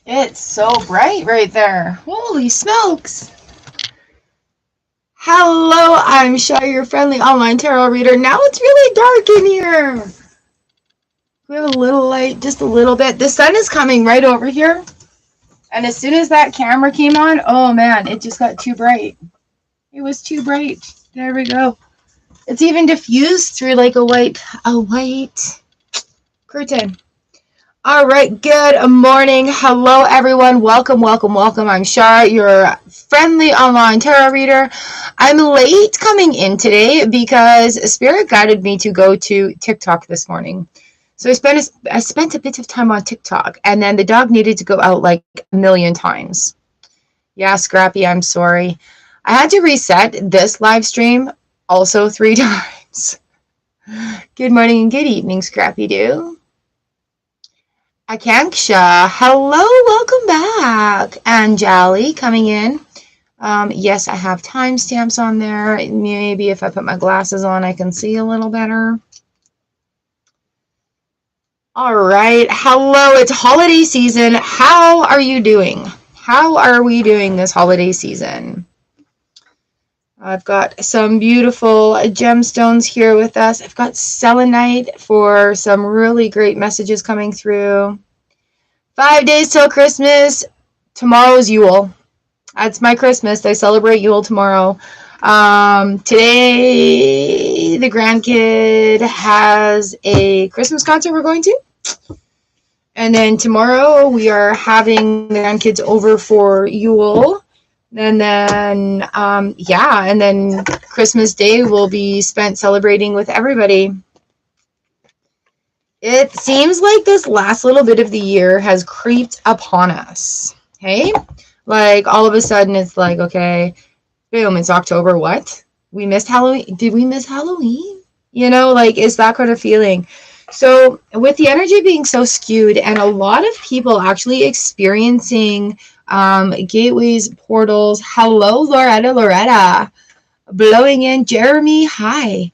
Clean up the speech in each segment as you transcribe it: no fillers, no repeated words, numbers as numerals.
It's so bright right there. Holy smokes. Hello, I'm Char, your friendly online tarot reader. Now it's really dark in here. We have a little light, just a little bit. The sun is coming right over here. And as soon as that camera came on, oh man, it just got too bright. It was too bright. There we go. It's even diffused through like a white curtain. All right, good morning. Hello, everyone. Welcome, welcome, welcome. I'm Char, your friendly online tarot reader. I'm late coming in today because Spirit guided me to go to TikTok this morning. So I spent a bit of time on TikTok, and then the dog needed to go out like a million times. Yeah, Scrappy, I'm sorry. I had to reset this live stream also 3 times. Good morning and good evening, Scrappy Doo. Akanksha, hello, welcome back. Anjali coming in. Yes, I have timestamps on there. Maybe if I put my glasses on, I can see a little better. All right. Hello, it's holiday season. How are you doing? How are we doing this holiday season? I've got some beautiful gemstones here with us. I've got selenite for some really great messages coming through. 5 days till Christmas. Tomorrow's Yule. That's my Christmas. I celebrate Yule tomorrow. Today, the grandkid has a Christmas concert we're going to. And then tomorrow, we are having the grandkids over for Yule. And then, and then Christmas Day will be spent celebrating with everybody. It seems like this last little bit of the year has creeped upon us. Okay? Like, all of a sudden, it's like, okay, boom, it's October. What? We missed Halloween? Did we miss Halloween? You know, like, it's that kind of feeling. So, with the energy being so skewed and a lot of people actually experiencing gateways, portals. Hello, Loretta. Blowing in. Jeremy, hi.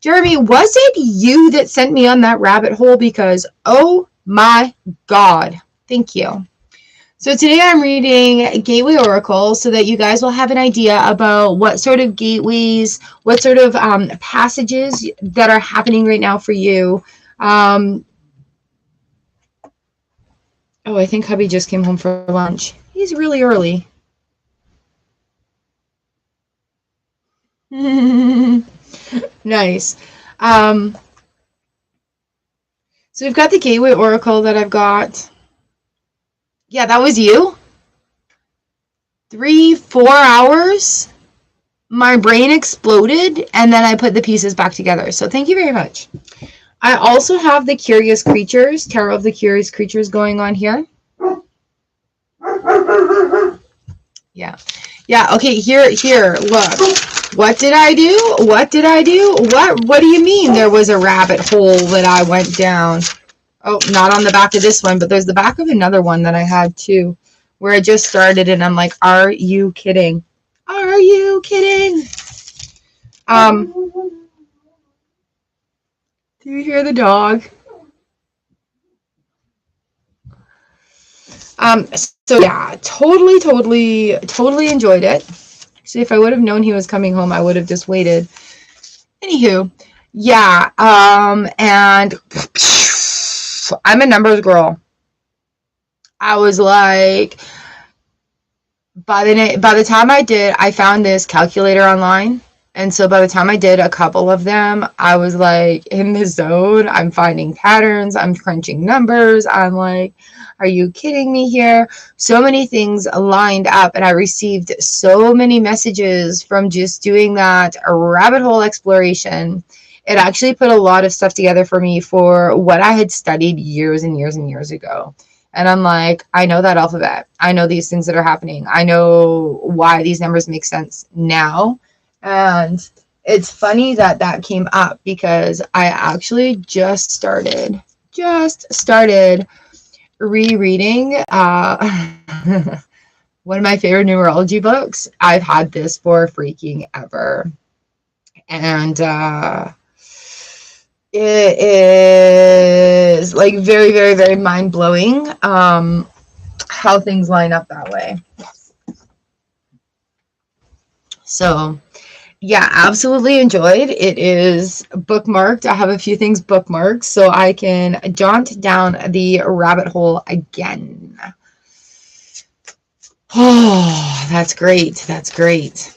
Jeremy, was it you that sent me on that rabbit hole? Because, oh my God. Thank you. So today I'm reading Gateway Oracle so that you guys will have an idea about what sort of gateways, what sort of passages that are happening right now for you. Oh, I think hubby just came home for lunch. He's really early. Nice. So we've got the Gateway Oracle that I've got. Yeah, that was you? 3-4 hours? My brain exploded, and then I put the pieces back together. So thank you very much. I also have the Curious Creatures, Tarot of the Curious Creatures going on here. Yeah. Yeah, okay, here, look. What did I do? What do you mean there was a rabbit hole that I went down? Oh, not on the back of this one, but there's the back of another one that I had too, where I just started and I'm like, are you kidding? Are you kidding? Do you hear the dog? So yeah, totally enjoyed it. Actually, if I would have known he was coming home, I would have just waited. Anywho, yeah, and I'm a numbers girl. I was like, by the time I found this calculator online. And so by the time I did a couple of them, I was like in the zone. I'm finding patterns. I'm crunching numbers. I'm like, are you kidding me here? So many things lined up, and I received so many messages from just doing that rabbit hole exploration. It actually put a lot of stuff together for me for what I had studied years and years and years ago. And I'm like, I know that alphabet. I know these things that are happening. I know why these numbers make sense now. And it's funny that that came up because I actually just started rereading one of my favorite numerology books. I've had this for freaking ever. And it is like very, very, very mind-blowing how things line up that way. So yeah, absolutely enjoyed. It is bookmarked. I have a few things bookmarked so I can jaunt down the rabbit hole again. Oh, that's great. That's great.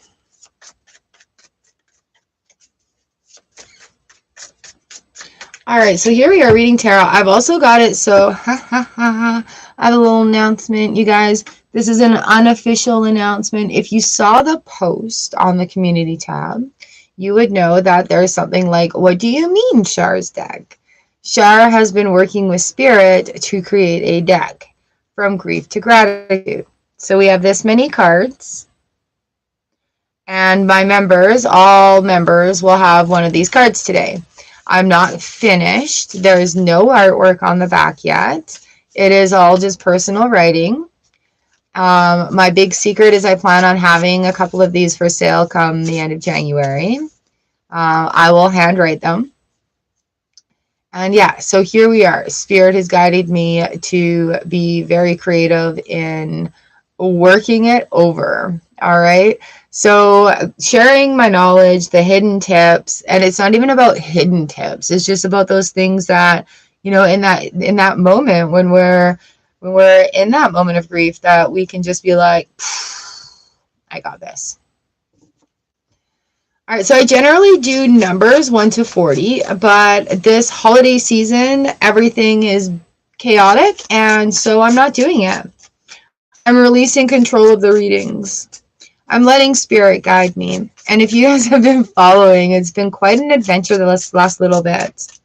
All right, so here we are reading tarot. I've also got it, so I have a little announcement, you guys. This is an unofficial announcement. If you saw the post on the community tab, you would know that there's something like, what do you mean, Char's deck? Char has been working with Spirit to create a deck from grief to gratitude. So we have this many cards. And my members, all members, will have one of these cards today. I'm not finished. There is no artwork on the back yet. It is all just personal writing. My big secret is I plan on having a couple of these for sale come the end of January. I will handwrite them. And yeah, so here we are. Spirit has guided me to be very creative in working it over. All right. So sharing my knowledge, the hidden tips, and it's not even about hidden tips. It's just about those things that, you know, in that moment when we're in that moment of grief, that we can just be like, I got this. All right, so I generally do numbers 1 to 40, but this holiday season, everything is chaotic, and so I'm not doing it. I'm releasing control of the readings. I'm letting Spirit guide me. And if you guys have been following, it's been quite an adventure the last little bit.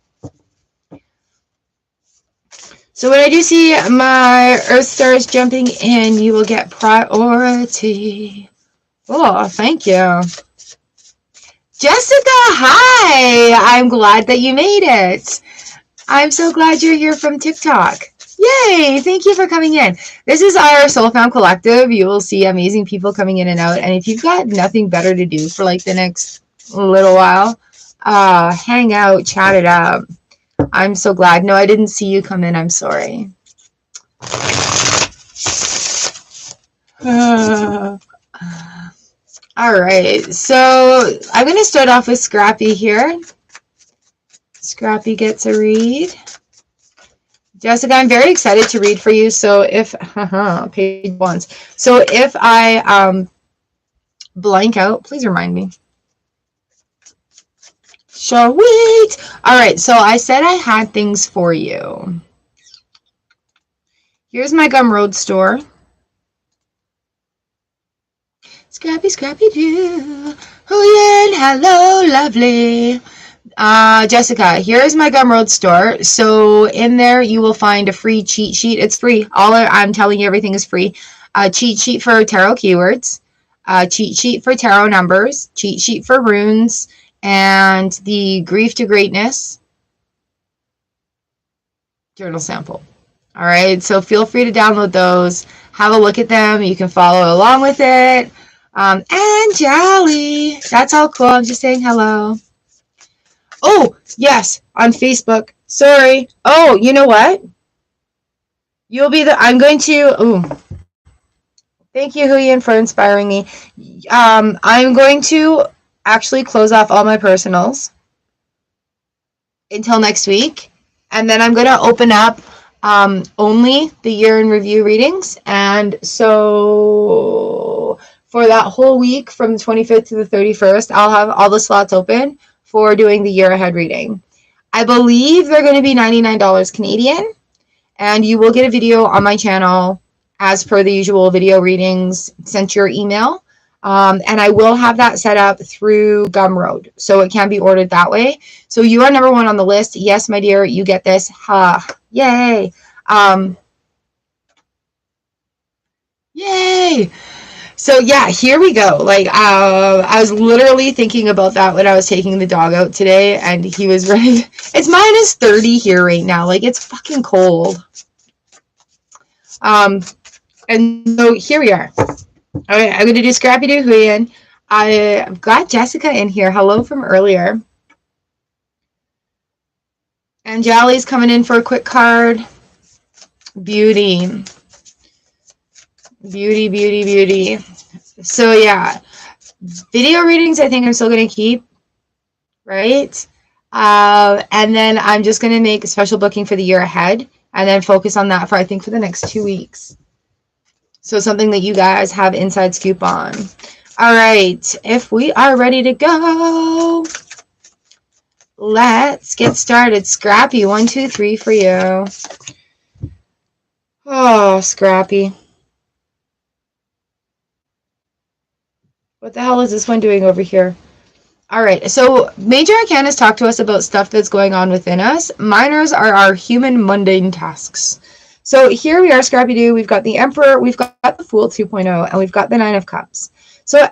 So when I do see my Earth stars jumping in, you will get priority. Oh, thank you. Jessica, hi! I'm glad that you made it. I'm so glad you're here from TikTok. Yay! Thank you for coming in. This is our Soul Found Collective. You will see amazing people coming in and out. And if you've got nothing better to do for like the next little while, hang out, chat it up. I'm so glad. No, I didn't see you come in. I'm sorry. All right. So I'm going to start off with Scrappy here. Scrappy gets a read. Jessica, I'm very excited to read for you. So if, page 1. So if I blank out, please remind me. Sweet. All right. So I said I had things for you. Here's my Gumroad store. Scrappy, Scrappy Doo. Oh yeah, hello, lovely. Jessica, here's my Gumroad store. So in there, you will find a free cheat sheet. It's free. I'm telling you, everything is free. Cheat sheet for tarot keywords, cheat sheet for tarot numbers, cheat sheet for runes, and the Grief to Greatness journal sample. All right, so feel free to download those. Have a look at them. You can follow along with it. And Jolly, that's all cool. I'm just saying hello. Oh, yes, on Facebook. Sorry. Oh, you know what? I'm going to, thank you, Huyen, for inspiring me. I'm going to actually close off all my personals until next week. And then I'm going to open up only the year in review readings. And so for that whole week from the 25th to the 31st, I'll have all the slots open for doing the year ahead reading. I believe they're going to be $99 Canadian, and you will get a video on my channel as per the usual video readings sent to your email. And I will have that set up through Gumroad, so it can be ordered that way. So you are number 1 on the list. Yes, my dear, you get this. Yay. Yay. So yeah, here we go. Like, I was literally thinking about that when I was taking the dog out today, and he was ready. It's -30 here right now. Like, it's fucking cold. And so here we are. All right, I'm going to do Scrappy Doo Huyen. I've got Jessica in here. Hello from earlier. And Jolly's coming in for a quick card. Beauty. Beauty, beauty, beauty. So yeah, video readings I think I'm still going to keep, right? And then I'm just going to make a special booking for the year ahead and then focus on that for, I think, for the next 2 weeks. So something that you guys have inside scoop on. All right, if we are ready to go, let's get started. Scrappy, 1, 2, 3 for you. Oh, Scrappy. What the hell is this one doing over here? All right, so major arcanas talk to us about stuff that's going on within us. Minors are our human mundane tasks. So here we are, Scrappy-Doo. We've got the Emperor, we've got the Fool 2.0, and we've got the Nine of Cups. So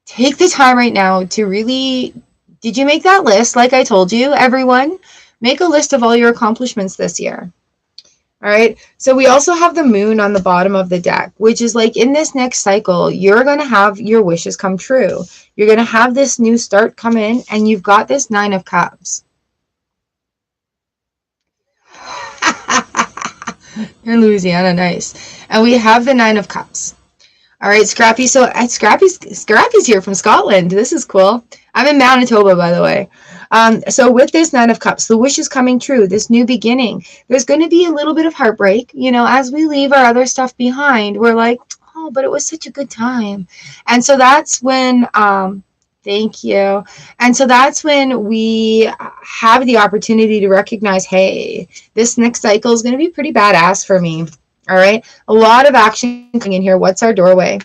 take the time right now to really... Did you make that list like I told you, everyone? Make a list of all your accomplishments this year. All right, so we also have the Moon on the bottom of the deck, which is like in this next cycle, you're going to have your wishes come true. You're going to have this new start come in, and you've got this Nine of Cups. You're in Louisiana, nice. And we have the Nine of Cups. All right, Scrappy. So Scrappy's here from Scotland. This is cool. I'm in Manitoba, by the way. So with this Nine of Cups, the wish is coming true, this new beginning. There's going to be a little bit of heartbreak. You know, as we leave our other stuff behind, we're like, oh, but it was such a good time. And so that's when, thank you. And so that's when we have the opportunity to recognize, hey, this next cycle is going to be pretty badass for me. All right. A lot of action coming in here. What's our doorway?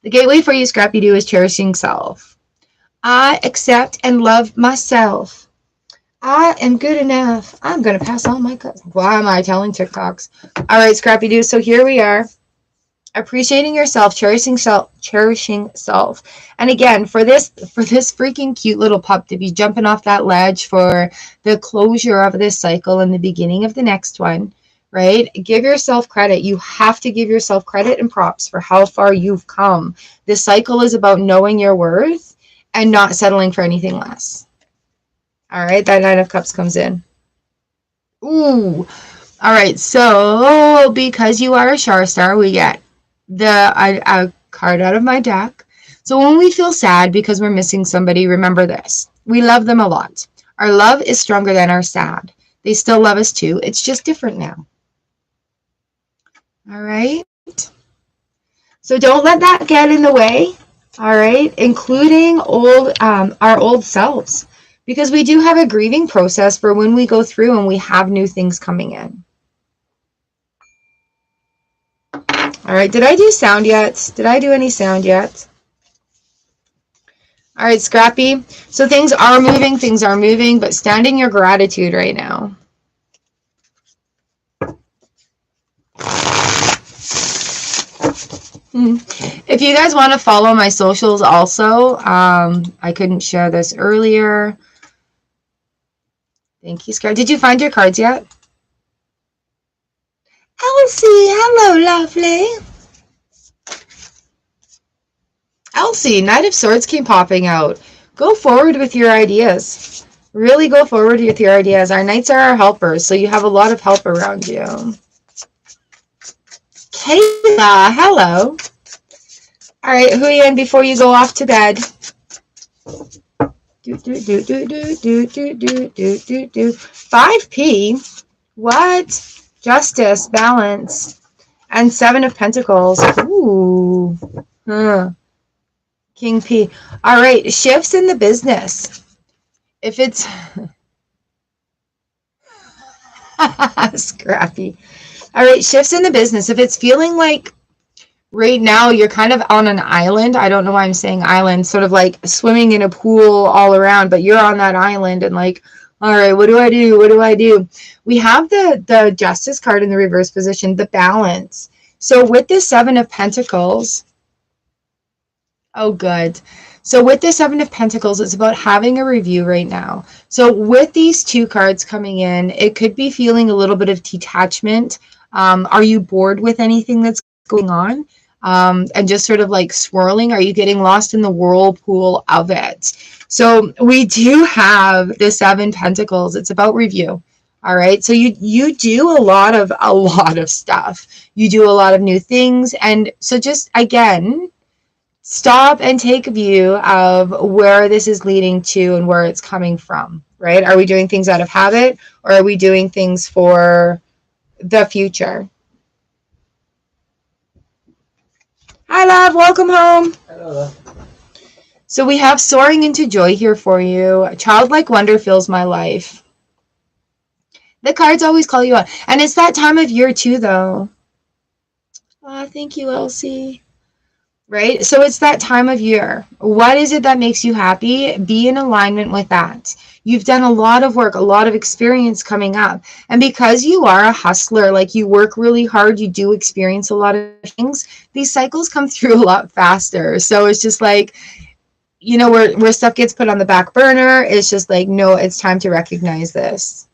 The gateway for you, Scrappy-Doo, is cherishing self. I accept and love myself. I am good enough. I'm going to pass all my cups. Why am I telling TikToks? All right, Scrappy-Doo. So here we are. Appreciating yourself, cherishing self. And again, for this freaking cute little pup to be jumping off that ledge for the closure of this cycle and the beginning of the next one, right? Give yourself credit. You have to give yourself credit and props for how far you've come. This cycle is about knowing your worth and not settling for anything less. All right, that Nine of Cups comes in. Ooh. All right, so because you are a Char star, we get a card out of my deck. So when we feel sad because we're missing somebody, remember this. We love them a lot. Our love is stronger than our sad. They still love us too. It's just different now. All right. So don't let that get in the way. All right, including our old selves, because we do have a grieving process for when we go through and we have new things coming in. All right, did I do sound yet? Did I do any sound yet? All right, Scrappy. So things are moving, but standing your gratitude right now. If you guys want to follow my socials also, I couldn't share this earlier. Thank you, Scrappy. Did you find your cards yet? Elsie, hello, lovely. Elsie, Knight of Swords came popping out. Go forward with your ideas. Really go forward with your ideas. Our knights are our helpers, so you have a lot of help around you. Kayla, hello. All right, Huyen, before you go off to bed. 5p? What? Justice, balance, and 7 of Pentacles. Ooh. King P. All right, shifts in the business. If it's... Scrappy. All right, shifts in the business. If it's feeling like right now you're kind of on an island, I don't know why I'm saying island, sort of like swimming in a pool all around, but you're on that island and like, all right, what do I do? What do I do? We have the Justice card in the reverse position, the balance. So with this 7 of Pentacles, oh, good. So with the 7 of Pentacles, it's about having a review right now. So with these 2 cards coming in, it could be feeling a little bit of detachment. Are you bored with anything that's going on? and just sort of like swirling? Are you getting lost in the whirlpool of it? So we do have the 7 Pentacles. It's about review. All right. So you do a lot of stuff. You do a lot of new things. And so just again, stop and take a view of where this is leading to and where it's coming from, right? Are we doing things out of habit, or are we doing things for the future? Hi, love. Welcome home. Hello. So we have soaring into joy here for you. Childlike wonder fills my life. The cards always call you out. And it's that time of year too, though. Oh, thank you, Elsie. Right? So it's that time of year. What is it that makes you happy? Be in alignment with that. You've done a lot of work, a lot of experience coming up. And because you are a hustler, like you work really hard, you do experience a lot of things, these cycles come through a lot faster. So it's just like, you know, where stuff gets put on the back burner, it's just like, no, it's time to recognize this.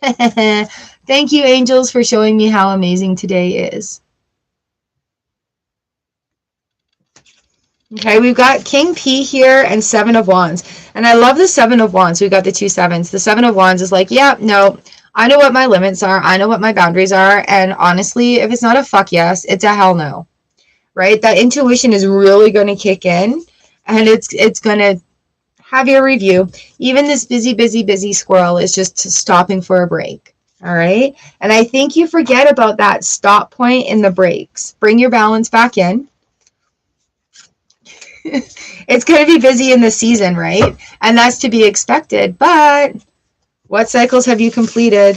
Thank you, angels, for showing me how amazing today is. Okay, we've got King P here and 7 of Wands. And I love the 7 of Wands. We've got the 2 sevens. The 7 of Wands is like, yeah, no, I know what my limits are. I know what my boundaries are. And honestly, if it's not a fuck yes, it's a hell no. Right? That intuition is really going to kick in, and it's going to have your review. Even this busy squirrel is just stopping for a break. All right. And I think you forget about that stop point in the breaks. Bring your balance back in. It's going to be busy in the season, right? And that's to be expected. But what cycles have you completed?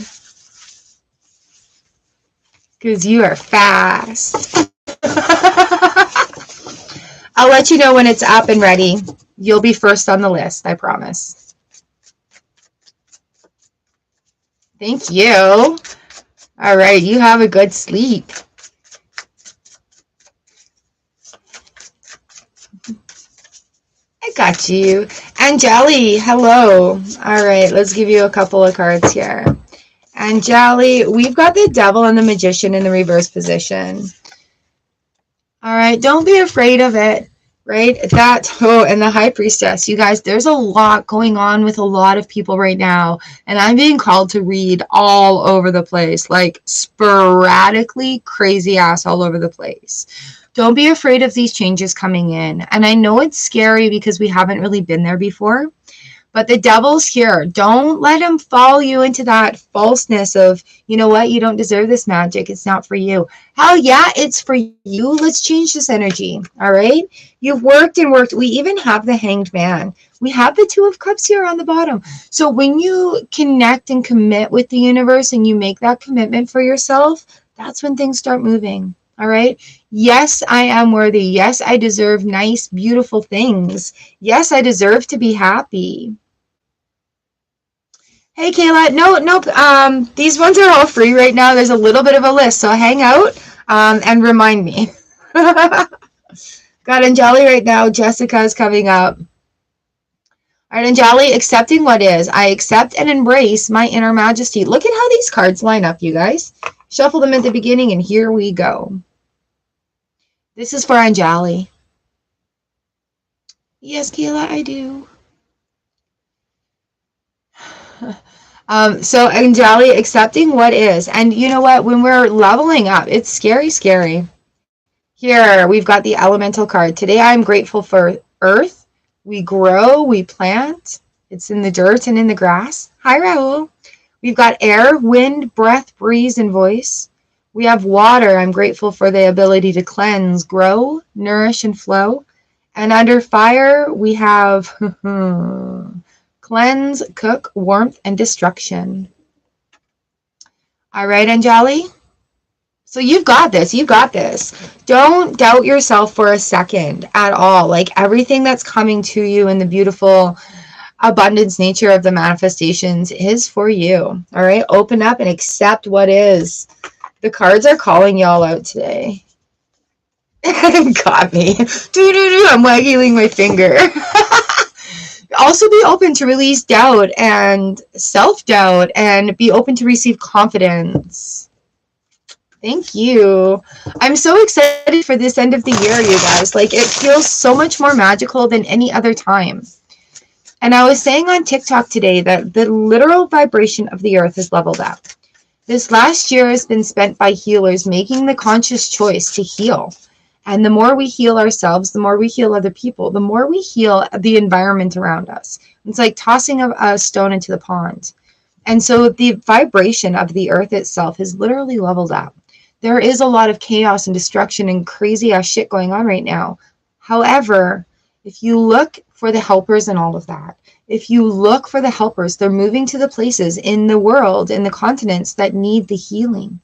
Because you are fast. I'll let you know when it's up and ready. You'll be first on the list, I promise. Thank you. All right, you have a good sleep. I got you. Angeli, hello. All right, let's give you a couple of cards here. Angeli, we've got the Devil and the Magician in the reverse position. All right, don't be afraid of it, right? And the High Priestess. You guys, there's a lot going on with a lot of people right now, and I'm being called to read all over the place, like sporadically crazy ass all over the place. Don't be afraid of these changes coming in. And I know it's scary because we haven't really been there before, but the Devil's here. Don't let him fall you into that falseness of, you know what, you don't deserve this magic. It's not for you. Hell yeah, it's for you. Let's change this energy. All right. You've worked and worked. We even have the Hanged Man. We have the 2 of Cups here on the bottom. So when you connect and commit with the universe and you make that commitment for yourself, that's when things start moving. All right. Yes, I am worthy. Yes, I deserve nice, beautiful things. Yes, I deserve to be happy. Hey, Kayla. Nope. These ones are all free right now. There's a little bit of a list, so hang out and remind me. Got Angeli right now. Jessica is coming up. All right, Angeli, accepting what is. I accept and embrace my inner majesty. Look at how these cards line up, you guys. Shuffle them at the beginning, and here we go. This is for Angeli. Yes, Kayla, I do. So Angeli, accepting what is. And you know what? When we're leveling up, it's scary, scary. Here, we've got the elemental card. Today, I'm grateful for earth. We grow, we plant. It's in the dirt and in the grass. Hi, Raul. We've got air, wind, breath, breeze, and voice. We have water. I'm grateful for the ability to cleanse, grow, nourish, and flow. And under fire, we have cleanse, cook, warmth, and destruction. All right, Angeli? So you've got this. You got this. Don't doubt yourself for a second at all. Like everything that's coming to you in the beautiful abundance nature of the manifestations is for you. All right? Open up and accept what is. The cards are calling y'all out today. Got me. I'm waggling my finger. Also be open to release doubt and self-doubt and be open to receive confidence. Thank you. I'm so excited for this end of the year, you guys. Like, it feels so much more magical than any other time. And I was saying on TikTok today that the literal vibration of the earth is leveled up. This last year has been spent by healers making the conscious choice to heal. And the more we heal ourselves, the more we heal other people, the more we heal the environment around us. It's like tossing a stone into the pond. And so the vibration of the earth itself is literally leveled up. There is a lot of chaos and destruction and crazy ass shit going on right now. However, if you look for the helpers and all of that, if you look for the helpers, they're moving to the places in the world, in the continents that need the healing,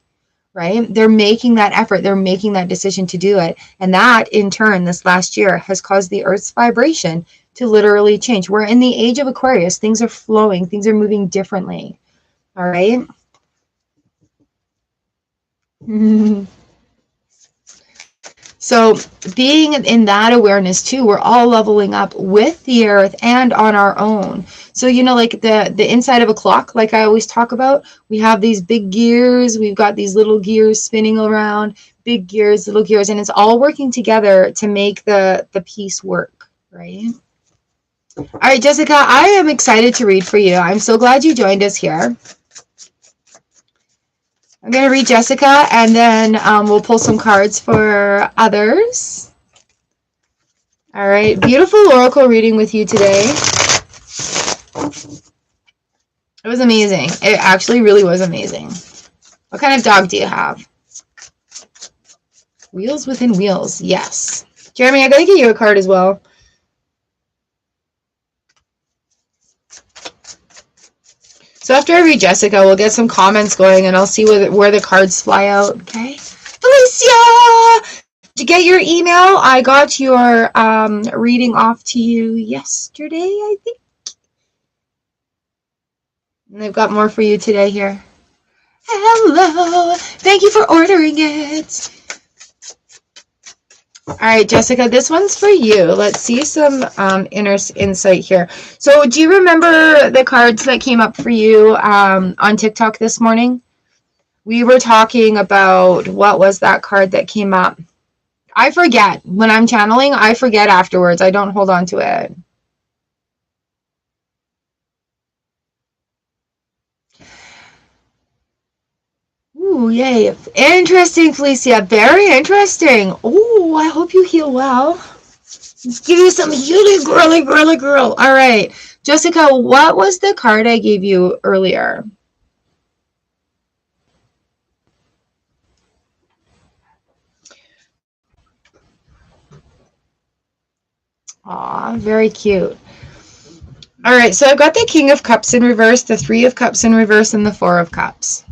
right? They're making that effort. They're making that decision to do it. And that, in turn, this last year has caused the Earth's vibration to literally change. We're in the age of Aquarius. Things are flowing. Things are moving differently. All right? So being in that awareness too, we're all leveling up with the earth and on our own. So, you know, like the inside of a clock, like I always talk about, we have these big gears, we've got these little gears spinning around, big gears, little gears, and it's all working together to make the piece work, right? All right, Jessica, I am excited to read for you. I'm so glad you joined us here. I'm going to read Jessica, and then we'll pull some cards for others. All right. Beautiful oracle reading with you today. It was amazing. It actually really was amazing. What kind of dog do you have? Wheels within wheels. Yes. Jeremy, I got to get you a card as well. So after I read Jessica, we'll get some comments going, and I'll see where the cards fly out. Okay. Felicia! Did you get your email? I got your reading off to you yesterday, I think. And they've got more for you today here. Hello. Thank you for ordering it. All right, Jessica, this one's for you. Let's see some inner insight here. So do you remember the cards that came up for you on TikTok this morning? We were talking about, what was that card that came up? I forget. When I'm channeling, I forget afterwards. I don't hold on to it. Ooh, yay. Interesting, Felicia. Very interesting. Ooh, I hope you heal well. Let's give you some healing, girly girl. All right. Jessica, what was the card I gave you earlier? Aw, very cute. All right, so I've got the King of Cups in reverse, the Three of Cups in reverse, and the Four of Cups.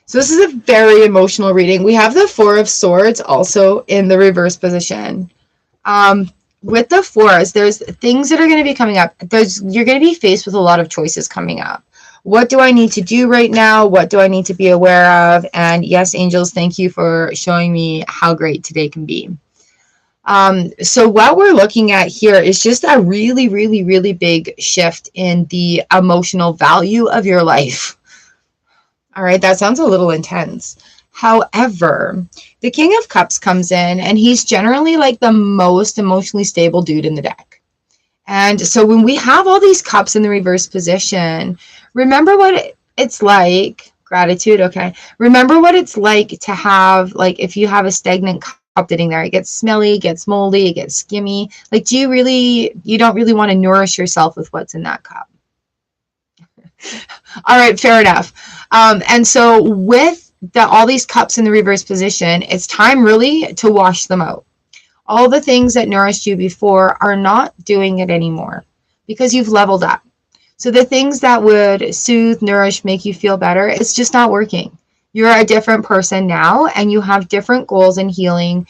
So this is a very emotional reading. We have the Four of Swords also in the reverse position. With the fours, there's things that are going to be coming up. You're going to be faced with a lot of choices coming up. What do I need to do right now? What do I need to be aware of? And yes, angels, thank you for showing me how great today can be. So what we're looking at here is just a really, really, really big shift in the emotional value of your life. All right, that sounds a little intense. However, the King of Cups comes in, and he's generally like the most emotionally stable dude in the deck. And so when we have all these cups in the reverse position, remember what it's like. Gratitude, okay. Remember what it's like to have, like, if you have a stagnant cup sitting there, it gets smelly, it gets moldy, it gets skimmy. Like, you don't really want to nourish yourself with what's in that cup. All right, fair enough. And so with all these cups in the reverse position, it's time really to wash them out. All the things that nourished you before are not doing it anymore because you've leveled up. So the things that would soothe, nourish, make you feel better, it's just not working. You're a different person now, and you have different goals and healing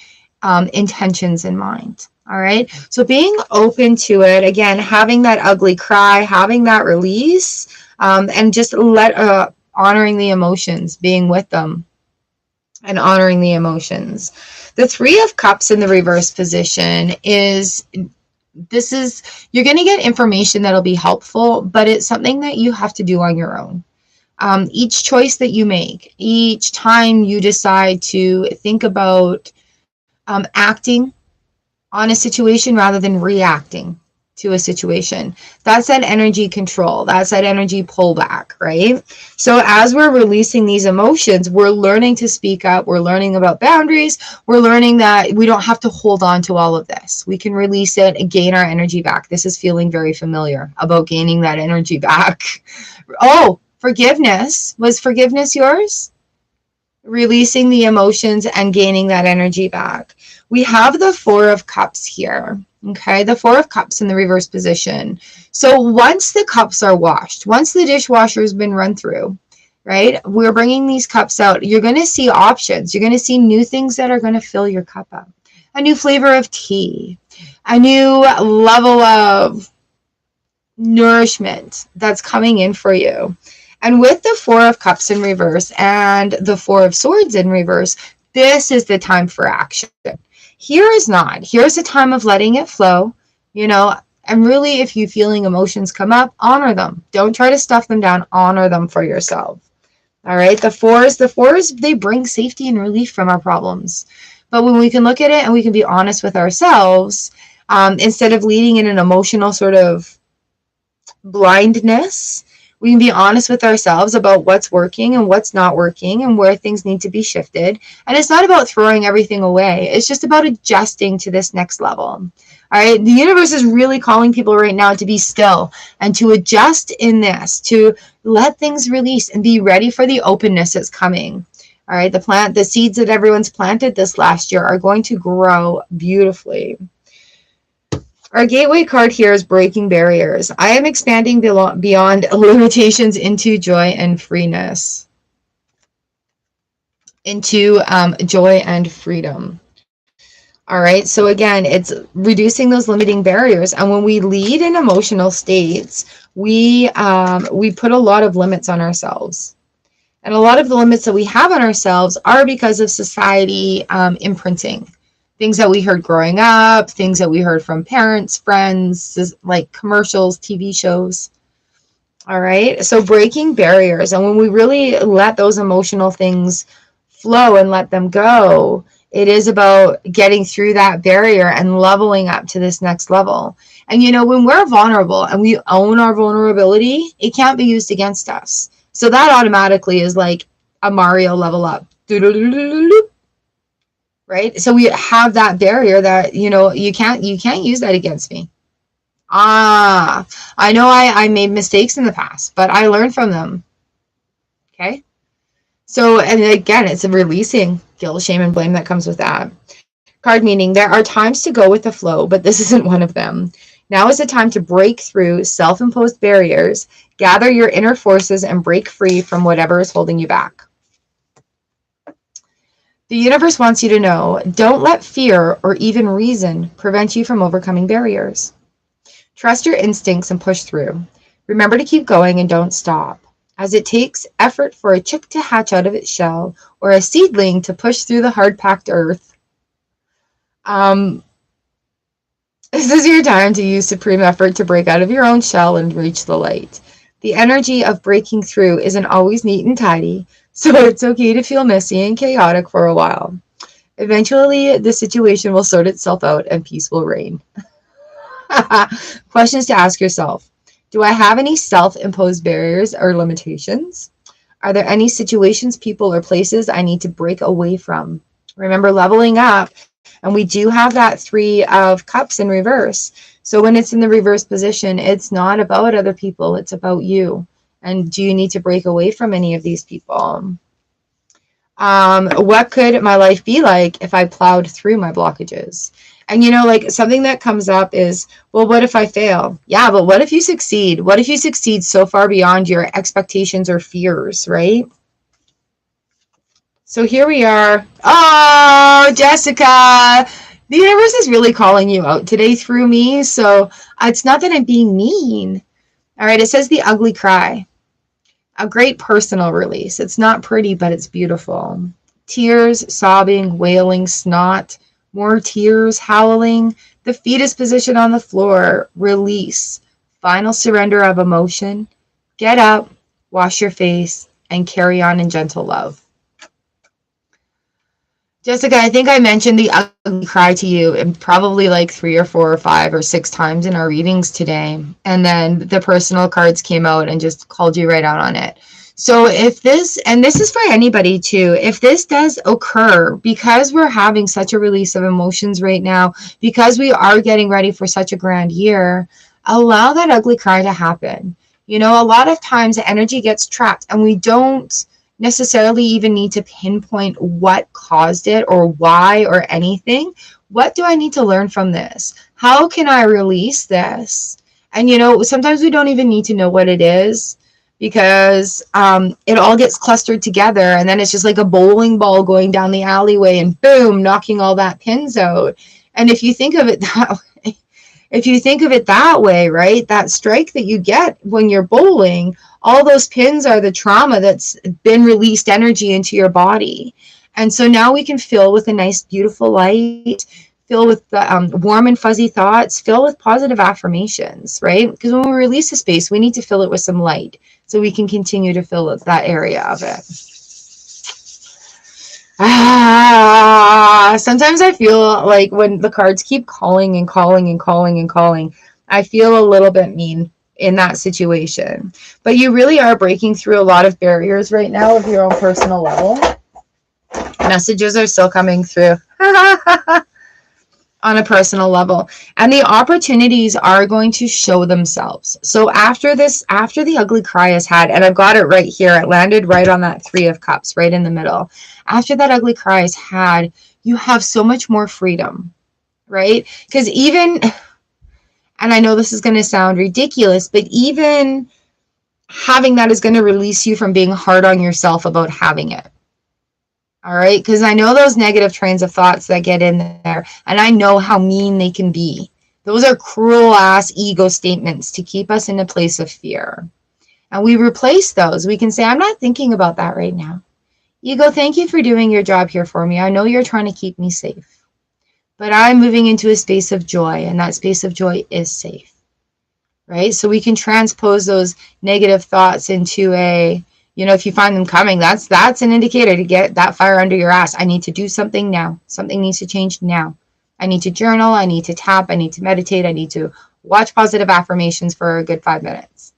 intentions in mind. All right. So being open to it, again, having that ugly cry, having that release, and just honoring the emotions, being with them and honoring the emotions. The Three of Cups in the reverse position you're going to get information that'll be helpful, but it's something that you have to do on your own. Each choice that you make, each time you decide to think about acting on a situation rather than reacting to a situation, that's that energy control, that's that energy pullback, right? So as we're releasing these emotions, we're learning to speak up, we're learning about boundaries, we're learning that we don't have to hold on to all of this. We can release it and gain our energy back. This is feeling very familiar about gaining that energy back. Oh, forgiveness. Was forgiveness yours? Releasing the emotions and gaining that energy back. We have the Four of Cups here. Okay, the Four of Cups in the reverse position. So once the cups are washed, once the dishwasher has been run through, right, we're bringing these cups out. You're going to see options. You're going to see new things that are going to fill your cup up. A new flavor of tea, a new level of nourishment that's coming in for you. And with the Four of Cups in reverse and the Four of Swords in reverse, this is the time for action. Here is not. Here's a time of letting it flow, you know, and really if you're feeling emotions come up, honor them. Don't try to stuff them down. Honor them for yourself. All right. The fours, they bring safety and relief from our problems. But when we can look at it and we can be honest with ourselves, instead of leading in an emotional sort of blindness, we can be honest with ourselves about what's working and what's not working and where things need to be shifted. And it's not about throwing everything away. It's just about adjusting to this next level. All right. The universe is really calling people right now to be still and to adjust in this, to let things release and be ready for the openness that's coming. All right. The seeds that everyone's planted this last year are going to grow beautifully. Our gateway card here is breaking barriers. I am expanding beyond limitations into joy and freeness. Into joy and freedom. All right. So again, it's reducing those limiting barriers. And when we lead in emotional states, we put a lot of limits on ourselves. And a lot of the limits that we have on ourselves are because of society imprinting. Things that we heard growing up, things that we heard from parents, friends, like commercials, TV shows. All right. So breaking barriers. And when we really let those emotional things flow and let them go, it is about getting through that barrier and leveling up to this next level. And, you know, when we're vulnerable and we own our vulnerability, it can't be used against us. So that automatically is like a Mario level up. Right? So we have that barrier that, you know, you can't use that against me. I know I made mistakes in the past, but I learned from them. Okay? So, and again, it's a releasing guilt, shame, and blame that comes with that. Card meaning, there are times to go with the flow, but this isn't one of them. Now is the time to break through self-imposed barriers, gather your inner forces, and break free from whatever is holding you back. The universe wants you to know, don't let fear or even reason prevent you from overcoming barriers. Trust your instincts and push through. Remember to keep going and don't stop, as it takes effort for a chick to hatch out of its shell or a seedling to push through the hard-packed earth. This is your time to use supreme effort to break out of your own shell and reach the light. The energy of breaking through isn't always neat and tidy, so it's okay to feel messy and chaotic for a while. Eventually, the situation will sort itself out and peace will reign. Questions to ask yourself. Do I have any self-imposed barriers or limitations? Are there any situations, people, or places I need to break away from? Remember, leveling up. And we do have that Three of Cups in reverse. So when it's in the reverse position, it's not about other people. It's about you. And do you need to break away from any of these people? What could my life be like if I plowed through my blockages? And, you know, like something that comes up is, well, what if I fail? Yeah, but what if you succeed? What if you succeed so far beyond your expectations or fears, right? So here we are. Oh, Jessica, the universe is really calling you out today through me. So it's not that I'm being mean. All right. It says the ugly cry. A great personal release. It's not pretty, but it's beautiful. Tears, sobbing, wailing, snot, more tears, howling, the fetus position on the floor, release, final surrender of emotion. Get up, wash your face, and carry on in gentle love. Jessica, I think I mentioned the ugly cry to you and probably like 3 or 4 or 5 or 6 times in our readings today. And then the personal cards came out and just called you right out on it. So if this, and this is for anybody too, if this does occur, because we're having such a release of emotions right now, because we are getting ready for such a grand year, allow that ugly cry to happen. You know, a lot of times the energy gets trapped and we don't necessarily even need to pinpoint what caused it or why or anything. What do I need to learn from this? How can I release this? And you know, sometimes we don't even need to know what it is, because it all gets clustered together, and then it's just like a bowling ball going down the alleyway and boom, knocking all that pins out. And if you think of it that way, right, that strike that you get when you're bowling, all those pins are the trauma that's been released energy into your body. And so now we can fill with a nice, beautiful light, fill with the warm and fuzzy thoughts, fill with positive affirmations, right? Because when we release a space, we need to fill it with some light so we can continue to fill that area of it. Sometimes I feel like when the cards keep calling and calling and calling and calling, I feel a little bit mean in that situation. But you really are breaking through a lot of barriers right now of your own personal level. Messages are still coming through on a personal level. And the opportunities are going to show themselves. So after this, after the ugly cry is had, and I've got it right here, it landed right on that 3 of Cups, right in the middle. After that ugly cry is had, you have so much more freedom, right? Because even, and I know this is going to sound ridiculous, but even having that is going to release you from being hard on yourself about having it. All right, because I know those negative trains of thoughts that get in there, and I know how mean they can be. Those are cruel ass ego statements to keep us in a place of fear. And we replace those. We can say, I'm not thinking about that right now. Ego, thank you for doing your job here for me. I know you're trying to keep me safe, but I'm moving into a space of joy, and that space of joy is safe, right? So we can transpose those negative thoughts into a, you know, if you find them coming, that's an indicator to get that fire under your ass. I need to do something now. Something needs to change now. I need to journal. I need to tap. I need to meditate. I need to watch positive affirmations for a good 5 minutes.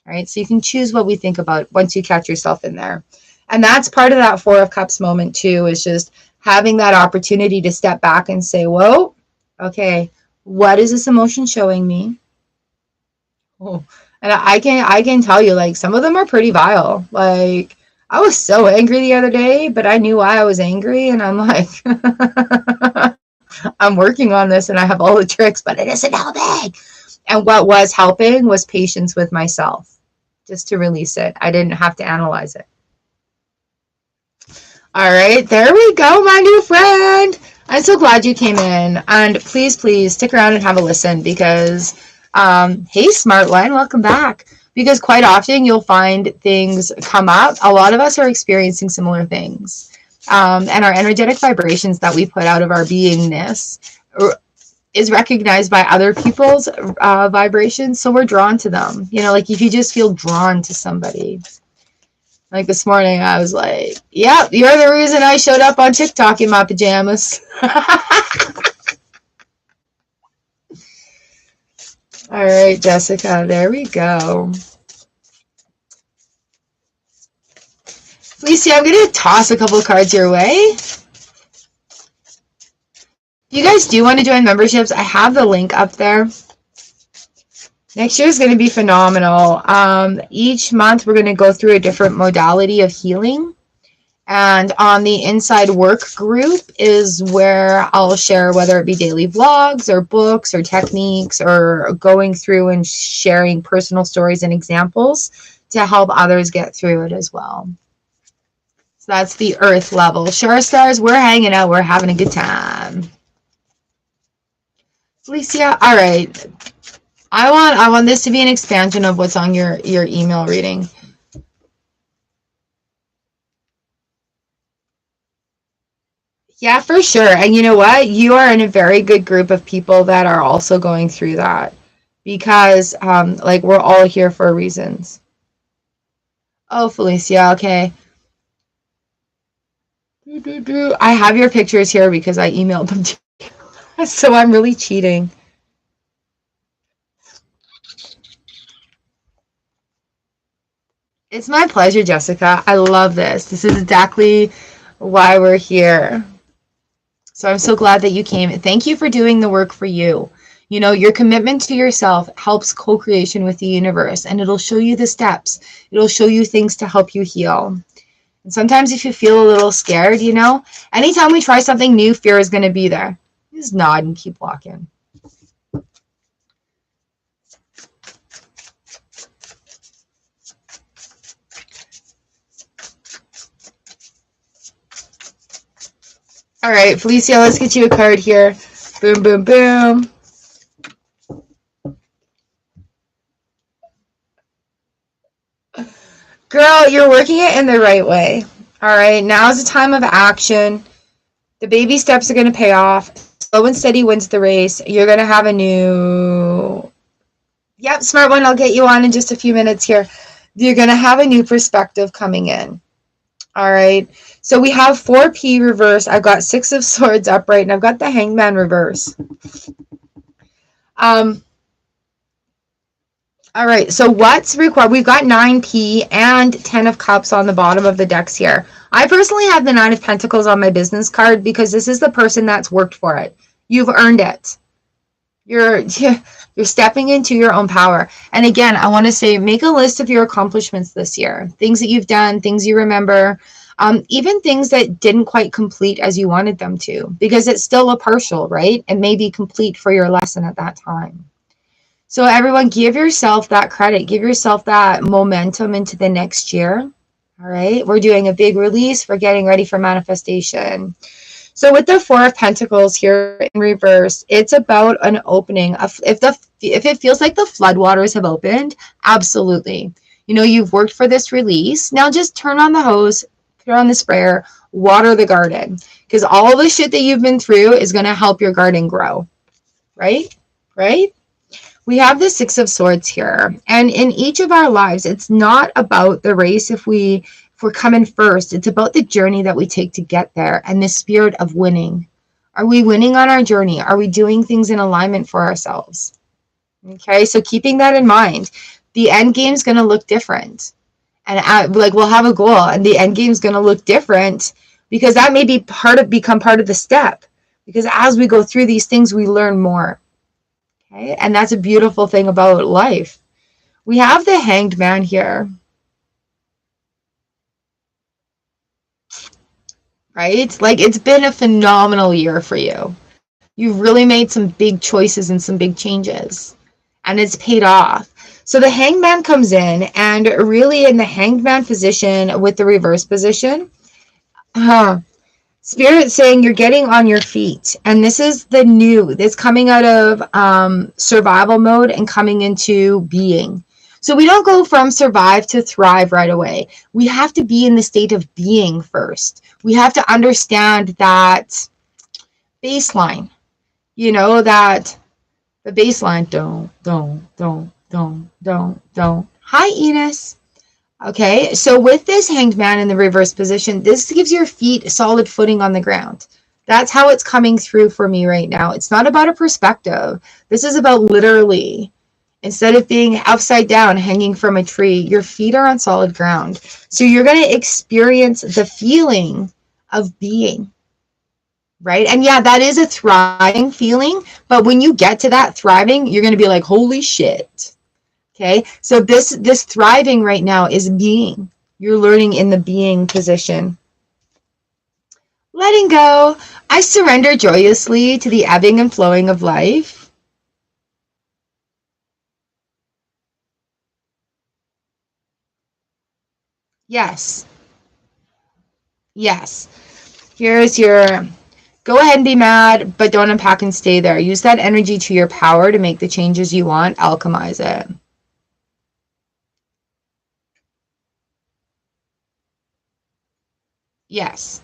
All right. So you can choose what we think about once you catch yourself in there. And that's part of that 4 of Cups moment too, is just having that opportunity to step back and say, whoa, okay, what is this emotion showing me? Oh. And I can tell you, like, some of them are pretty vile. Like, I was so angry the other day, but I knew why I was angry. And I'm like, I'm working on this and I have all the tricks, but it isn't helping. And what was helping was patience with myself, just to release it. I didn't have to analyze it. All right, there we go, my new friend. I'm so glad you came in. And please, please stick around and have a listen, because hey, smart line, welcome back. Because quite often you'll find things come up. A lot of us are experiencing similar things. And our energetic vibrations that we put out of our beingness is recognized by other people's vibrations. So we're drawn to them. You know, like if you just feel drawn to somebody. Like this morning, I was like, yep, you're the reason I showed up on TikTok in my pajamas. All right, Jessica, there we go. Lisa, I'm going to toss a couple of cards your way. If you guys do want to join memberships, I have the link up there. Next year is going to be phenomenal. Each month, we're going to go through a different modality of healing. And on the Inside Work group is where I'll share, whether it be daily vlogs or books or techniques, or going through and sharing personal stories and examples to help others get through it as well. So that's the Earth level. Sure, stars, we're hanging out. We're having a good time. Felicia, all right. I want this to be an expansion of what's on your email reading. Yeah, for sure. And you know what? You are in a very good group of people that are also going through that, because like we're all here for reasons. Oh, Felicia, okay. I have your pictures here because I emailed them to you. So I'm really cheating. It's my pleasure, Jessica. I love this. This is exactly why we're here. So I'm so glad that you came. Thank you for doing the work for you. You know, your commitment to yourself helps co-creation with the universe, and it'll show you the steps. It'll show you things to help you heal. And sometimes if you feel a little scared, you know, anytime we try something new, fear is going to be there. Just nod and keep walking. All right, Felicia, let's get you a card here. Boom, boom, boom. Girl, you're working it in the right way. All right, now's the time of action. The baby steps are going to pay off. Slow and steady wins the race. You're going to have a new... Yep, smart one. I'll get you on in just a few minutes here. You're going to have a new perspective coming in. All right. So we have 4P reverse. I've got 6 of Swords upright, and I've got the Hangman reverse. All right, so what's required? We've got 9P and 10 of Cups on the bottom of the decks here. I personally have the 9 of Pentacles on my business card because this is the person that's worked for it. You've earned it. You're stepping into your own power. And again, I want to say, make a list of your accomplishments this year. Things that you've done, things you remember, even things that didn't quite complete as you wanted them to, because it's still a partial, right? It may be complete for your lesson at that time. So everyone, give yourself that credit. Give yourself that momentum into the next year. All right. We're doing a big release. We're getting ready for manifestation. So with the 4 of Pentacles here in reverse, it's about an opening. If it feels like the floodwaters have opened, absolutely. You know, you've worked for this release. Now just turn on the hose, put on the sprayer, water the garden. Because all the shit that you've been through is going to help your garden grow. Right? Right? We have the 6 of Swords here. And in each of our lives, it's not about the race if we're coming first. It's about the journey that we take to get there and the spirit of winning. Are we winning on our journey? Are we doing things in alignment for ourselves? Okay, so keeping that in mind, the end game is going to look different. And we'll have a goal, and the end game is going to look different because that may be become part of the step. Because as we go through these things, we learn more. Okay? And that's a beautiful thing about life. We have the Hanged Man here. Right? Like, it's been a phenomenal year for you. You've really made some big choices and some big changes. And it's paid off. So the Hanged Man comes in, and really in the Hanged Man position with the reverse position, Spirit saying you're getting on your feet. And this is the new. It's coming out of survival mode and coming into being. So we don't go from survive to thrive right away. We have to be in the state of being first. We have to understand that baseline. You know, that the baseline. Don't. Hi, Enos. Okay, so with this Hanged Man in the reverse position, this gives your feet solid footing on the ground. That's how it's coming through for me right now. It's not about a perspective. This is about literally, instead of being upside down, hanging from a tree, your feet are on solid ground. So you're going to experience the feeling of being, right? And yeah, that is a thriving feeling. But when you get to that thriving, you're going to be like, holy shit. Okay, so this thriving right now is being. You're learning in the being position. Letting go. I surrender joyously to the ebbing and flowing of life. Yes. Yes. Here's your... Go ahead and be mad, but don't unpack and stay there. Use that energy to your power to make the changes you want. Alchemize it. Yes.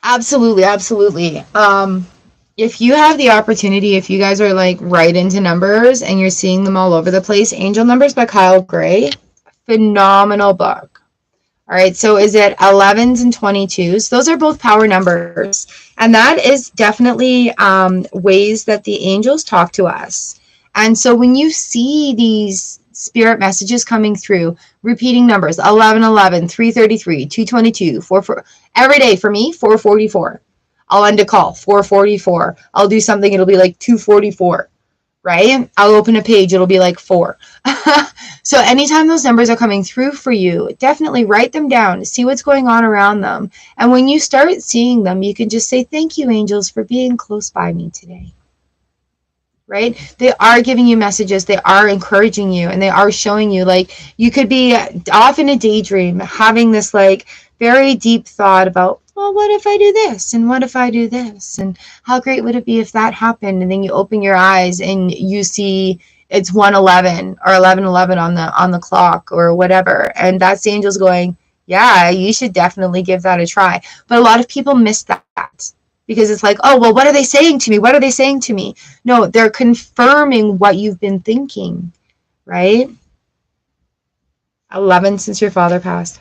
Absolutely, absolutely. If you have the opportunity, if you guys are like right into numbers and you're seeing them all over the place, Angel Numbers by Kyle Gray, phenomenal book. All right, so is it 11s and 22s? Those are both power numbers. And that is definitely ways that the angels talk to us. And so when you see these spirit messages coming through, repeating numbers, 1111, 333, 222, 44, every day for me, 444. I'll end a call, 444. I'll do something, it'll be like 244, right? I'll open a page, it'll be like 4. So anytime those numbers are coming through for you, definitely write them down, see what's going on around them. And when you start seeing them, you can just say, thank you, angels, for being close by me today. Right? They are giving you messages, they are encouraging you, and they are showing you, like, you could be off in a daydream, having this like very deep thought about, well, what if I do this? And what if I do this? And how great would it be if that happened? And then you open your eyes and you see it's 1:11 or 11:11 on the clock or whatever. And that's the angels going, yeah, you should definitely give that a try. But a lot of people miss that because it's like, oh, well, what are they saying to me? What are they saying to me? No, they're confirming what you've been thinking, right? 11 since your father passed.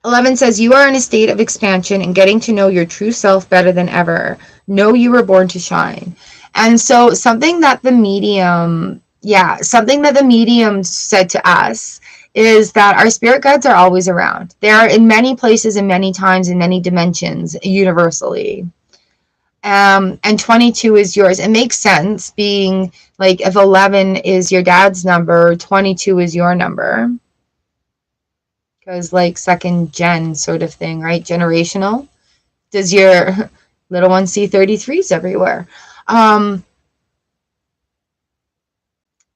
11 says, you are in a state of expansion and getting to know your true self better than ever. Know you were born to shine. And so something that the medium said to us is that our spirit guides are always around. They are in many places and many times in many dimensions universally. And 22 is yours. It makes sense, being like, if 11 is your dad's number, 22 is your number. Because like second gen sort of thing, right? Generational. Does your little one see 33s everywhere?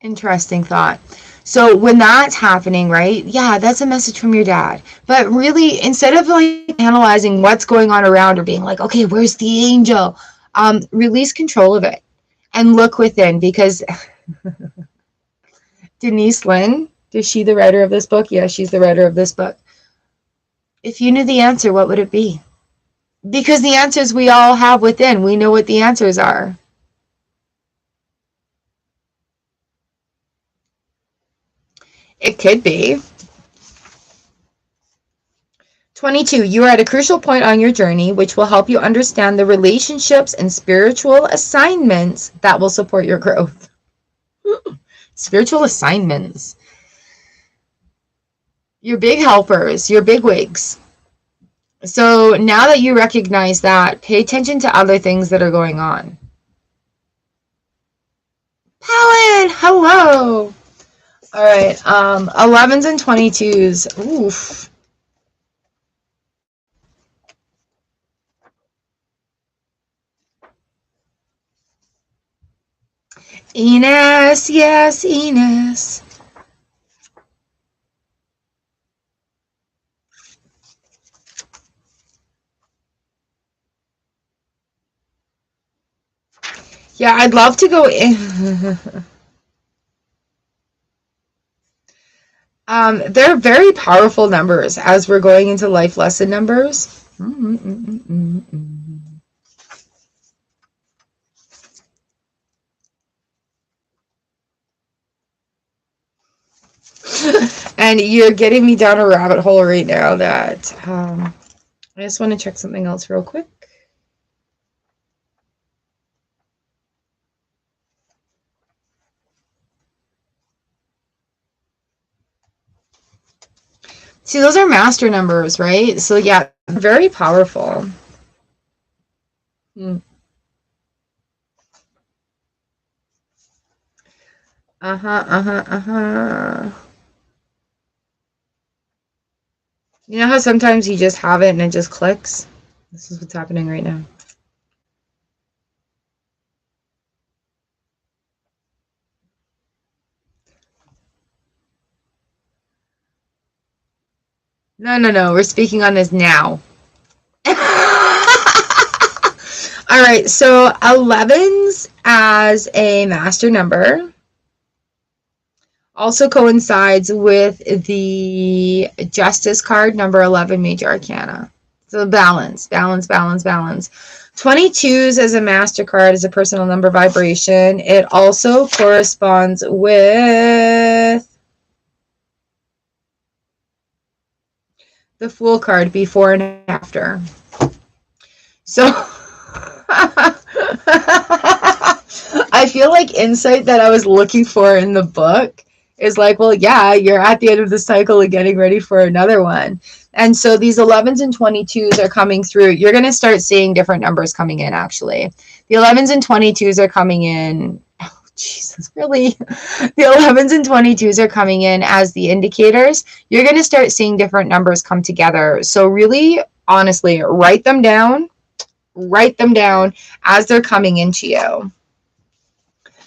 Interesting thought. So when that's happening, right? Yeah, that's a message from your dad. But really, instead of like analyzing what's going on around or being like, okay, where's the angel? Release control of it and look within, because Denise Lynn, is she the writer of this book? Yeah, she's the writer of this book. If you knew the answer, what would it be? Because the answers we all have within, we know what the answers are. It could be. 22, you are at a crucial point on your journey, which will help you understand the relationships and spiritual assignments that will support your growth. Spiritual assignments. Your big helpers, your big wigs. So now that you recognize that, pay attention to other things that are going on. Palin, hello. All right, 11s and 22s. Oof. Enos, yes, Enos. Yeah, I'd love to go in. They're very powerful numbers as we're going into life lesson numbers. And you're getting me down a rabbit hole right now that I just want to check something else real quick. See, those are master numbers, right? So yeah, very powerful. You know how sometimes you just have it and it just clicks? This is what's happening right now. No. We're speaking on this now. All right. So 11s as a master number also coincides with the Justice card, number 11, Major Arcana. So balance, balance, balance, balance. 22s as a MasterCard is a personal number vibration. It also corresponds with the Fool card, before and after. So I feel like insight that I was looking for in the book is like, well, yeah, you're at the end of the cycle and getting ready for another one. And so these 11s and 22s are coming through. You're going to start seeing different numbers coming in, actually. The 11s and 22s are coming in. Oh, Jesus, really? The 11s and 22s are coming in as the indicators. You're going to start seeing different numbers come together. So really, honestly, write them down as they're coming into you.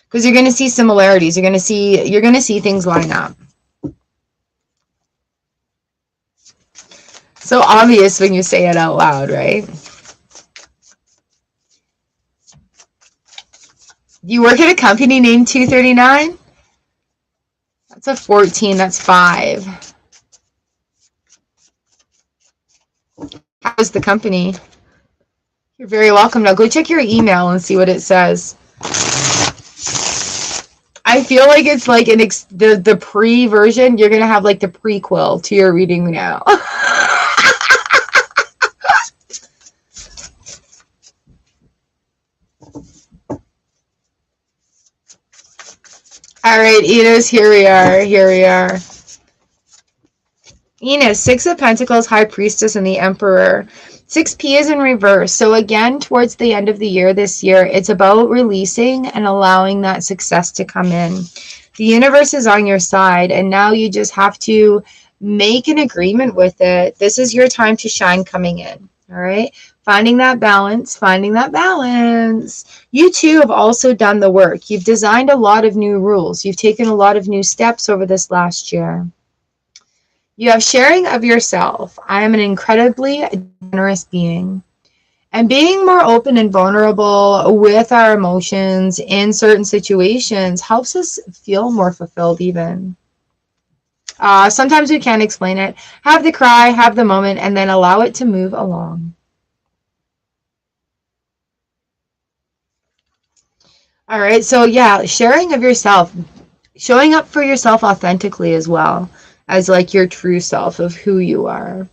Because you're going to see similarities. You're going to see things line up. So obvious when you say it out loud, right? You work at a company named 239? That's a 14. That's 5. How's the company? You're very welcome. Now go check your email and see what it says. I feel like it's like the pre-version. You're going to have like the prequel to your reading now. All right, Enos, here we are. Enos, 6 of Pentacles, High Priestess, and the Emperor. 6P is in reverse. So again, towards the end of the year this year, it's about releasing and allowing that success to come in. The universe is on your side, and now you just have to make an agreement with it. This is your time to shine coming in, all right? Finding that balance, finding that balance. You too have also done the work. You've designed a lot of new rules. You've taken a lot of new steps over this last year. You have sharing of yourself. I am an incredibly generous being. And being more open and vulnerable with our emotions in certain situations helps us feel more fulfilled even. Sometimes we can't explain it. Have the cry, have the moment, and then allow it to move along. All right, so yeah, sharing of yourself, showing up for yourself authentically as well as like your true self of who you are.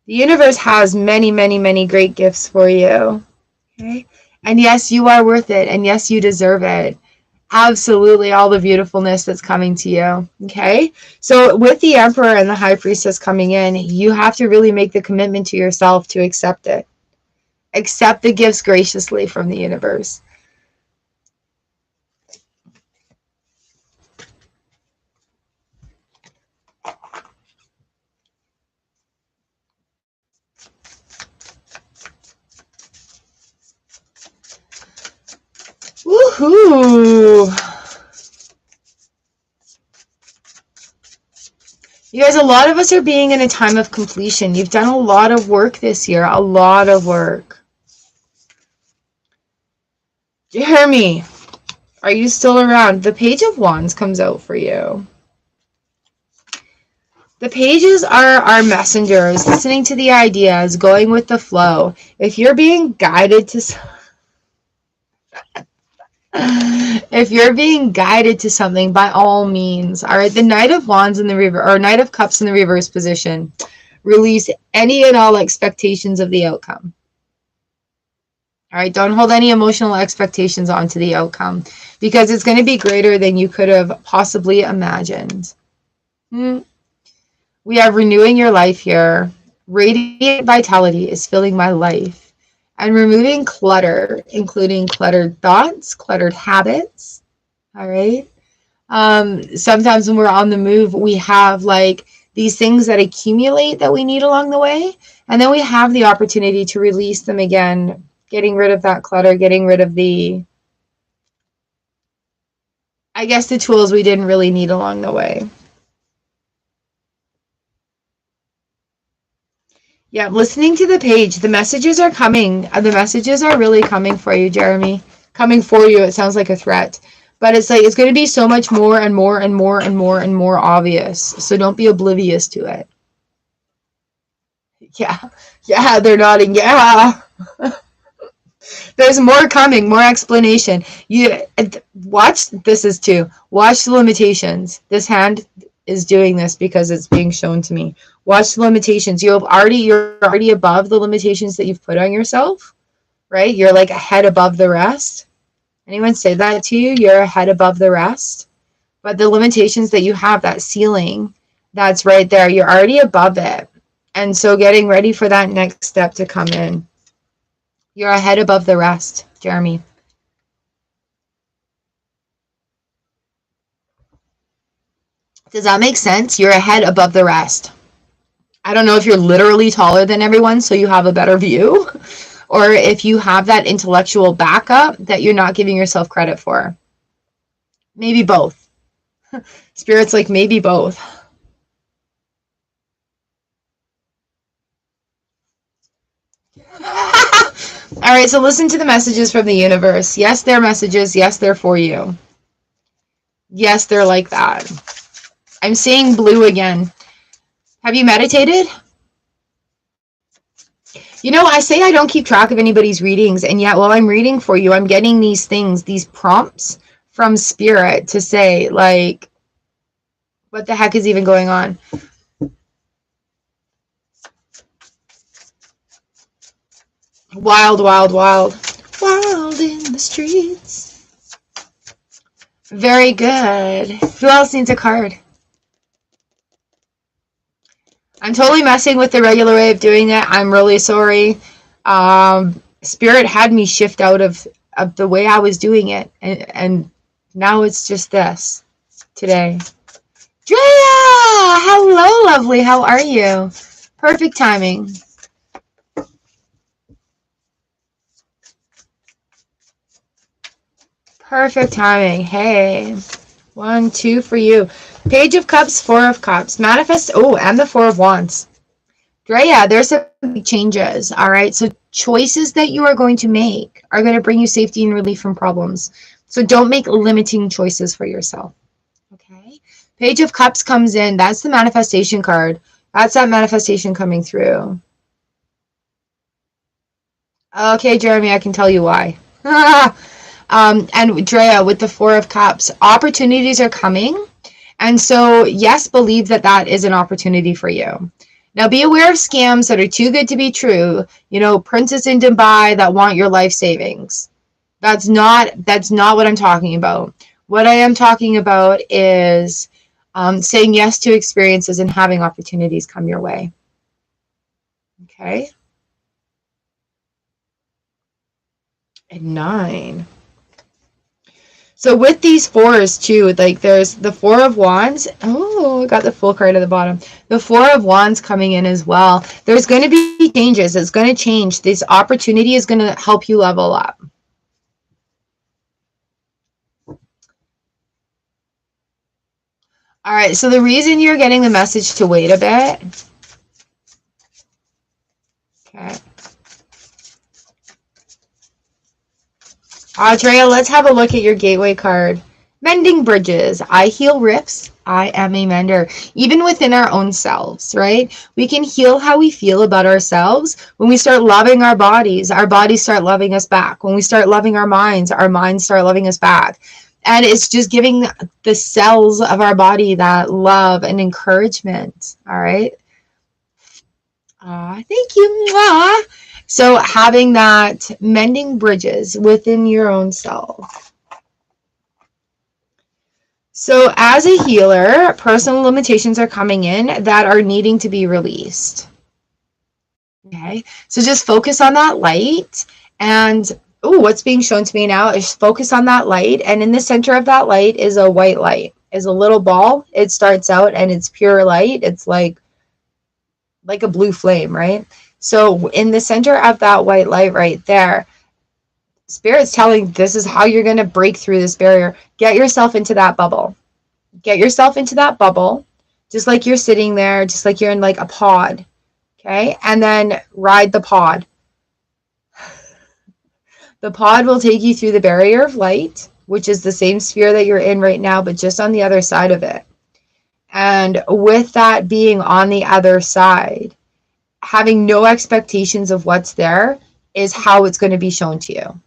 The universe has many, many, many great gifts for you. Okay? And yes, you are worth it. And yes, you deserve it. Absolutely all the beautifulness that's coming to you. Okay? So with the Emperor and the High Priestess coming in, you have to really make the commitment to yourself to accept it. Accept the gifts graciously from the universe. Woohoo! You guys, a lot of us are being in a time of completion. You've done a lot of work this year, a lot of work. Jeremy, are you still around? The Page of Wands comes out for you. The pages are our messengers, listening to the ideas, going with the flow. If you're being guided to something, by all means. All right, the Knight of Wands in the reverse, or Knight of Cups in the reverse position. Release any and all expectations of the outcome. All right, don't hold any emotional expectations onto the outcome because it's going to be greater than you could have possibly imagined. We have renewing your life here. Radiant vitality is filling my life. And removing clutter, including cluttered thoughts, cluttered habits. All right. Sometimes when we're on the move, we have like these things that accumulate that we need along the way. And then we have the opportunity to release them again, getting rid of that clutter, getting rid of the tools we didn't really need along the way. Yeah, listening to the page, the messages are coming. The messages are really coming for you, Jeremy. Coming for you, it sounds like a threat. But it's like, it's going to be so much more and more and more and more and more obvious. So don't be oblivious to it. Yeah, they're nodding. Yeah. There's more coming, more explanation. You watch, this is too. Watch the limitations. This hand is doing this because it's being shown to me. Watch the limitations. You're already above the limitations that you've put on yourself, right? You're like a head above the rest. Anyone say that to you? You're a head above the rest. But the limitations that you have, that ceiling, that's right there. You're already above it. And so getting ready for that next step to come in. You're a head above the rest, Jeremy. Does that make sense? You're a head above the rest. I don't know if you're literally taller than everyone, so you have a better view, or if you have that intellectual backup that you're not giving yourself credit for. Maybe both. Spirit's like, maybe both. All right, so listen to the messages from the universe. Yes, they're messages. Yes, they're for you. Yes, they're like that. I'm seeing blue again. Have you meditated? You know, I say I don't keep track of anybody's readings, and yet while I'm reading for you, I'm getting these things, these prompts from Spirit to say, like, what the heck is even going on? Wild, wild, wild. Wild in the streets. Very good. Who else needs a card? I'm totally messing with the regular way of doing it. I'm really sorry. Spirit had me shift out of the way I was doing it. And now it's just this today. Drea! Hello, lovely. How are you? Perfect timing. Perfect timing. Hey. 1, 2 for you. Page of Cups, 4 of Cups. Manifest. Oh, and the 4 of Wands. Drea, there's some big changes. All right. So choices that you are going to make are going to bring you safety and relief from problems. So don't make limiting choices for yourself. Okay. Page of Cups comes in. That's the manifestation card. That's that manifestation coming through. Okay, Jeremy, I can tell you why. And Drea, with the 4 of Cups, opportunities are coming. And so, yes, believe that that is an opportunity for you. Now, be aware of scams that are too good to be true. You know, princes in Dubai that want your life savings. That's not what I'm talking about. What I am talking about is saying yes to experiences and having opportunities come your way. Okay. And 9. So with these 4s too, like there's the 4 of Wands. Oh, I got the full card at the bottom. The 4 of Wands coming in as well. There's going to be changes. It's going to change. This opportunity is going to help you level up. All right. So the reason you're getting the message to wait a bit. Okay. Andrea, let's have a look at your gateway card. Mending bridges. I heal rifts. I am a mender. Even within our own selves, right? We can heal how we feel about ourselves. When we start loving our bodies start loving us back. When we start loving our minds start loving us back. And it's just giving the cells of our body that love and encouragement. All right. Thank you. Mwah. So having that mending bridges within your own self. So as a healer, personal limitations are coming in that are needing to be released. Okay, so just focus on that light. And what's being shown to me now is focus on that light. And in the center of that light is a white light, is a little ball. It starts out and it's pure light. It's like a blue flame, right? So in the center of that white light right there, Spirit's telling this is how you're going to break through this barrier. Get yourself into that bubble. Get yourself into that bubble, just like you're sitting there, just like you're in like a pod. Okay? And then ride the pod. The pod will take you through the barrier of light, which is the same sphere that you're in right now, but just on the other side of it. And with that being on the other side, having no expectations of what's there is how it's going to be shown to you.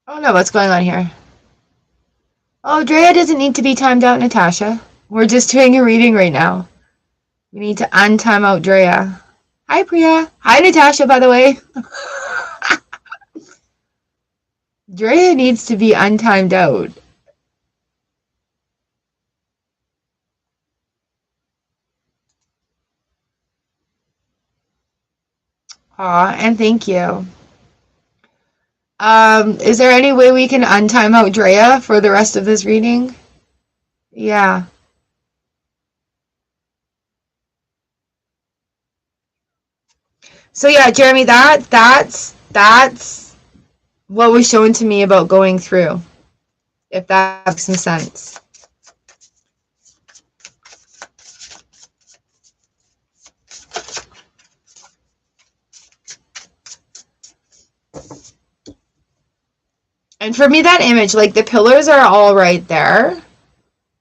Oh no, what's going on here? Oh, Drea doesn't need to be timed out, Natasha. We're just doing a reading right now. We need to untime out Drea. Hi, Priya. Hi, Natasha, by the way. Drea needs to be untimed out. Aw, and thank you. Is there any way we can untime out Drea for the rest of this reading? Yeah. So yeah, Jeremy, that's what was shown to me about going through, if that makes some sense. And for me, that image, like the pillars are all right there,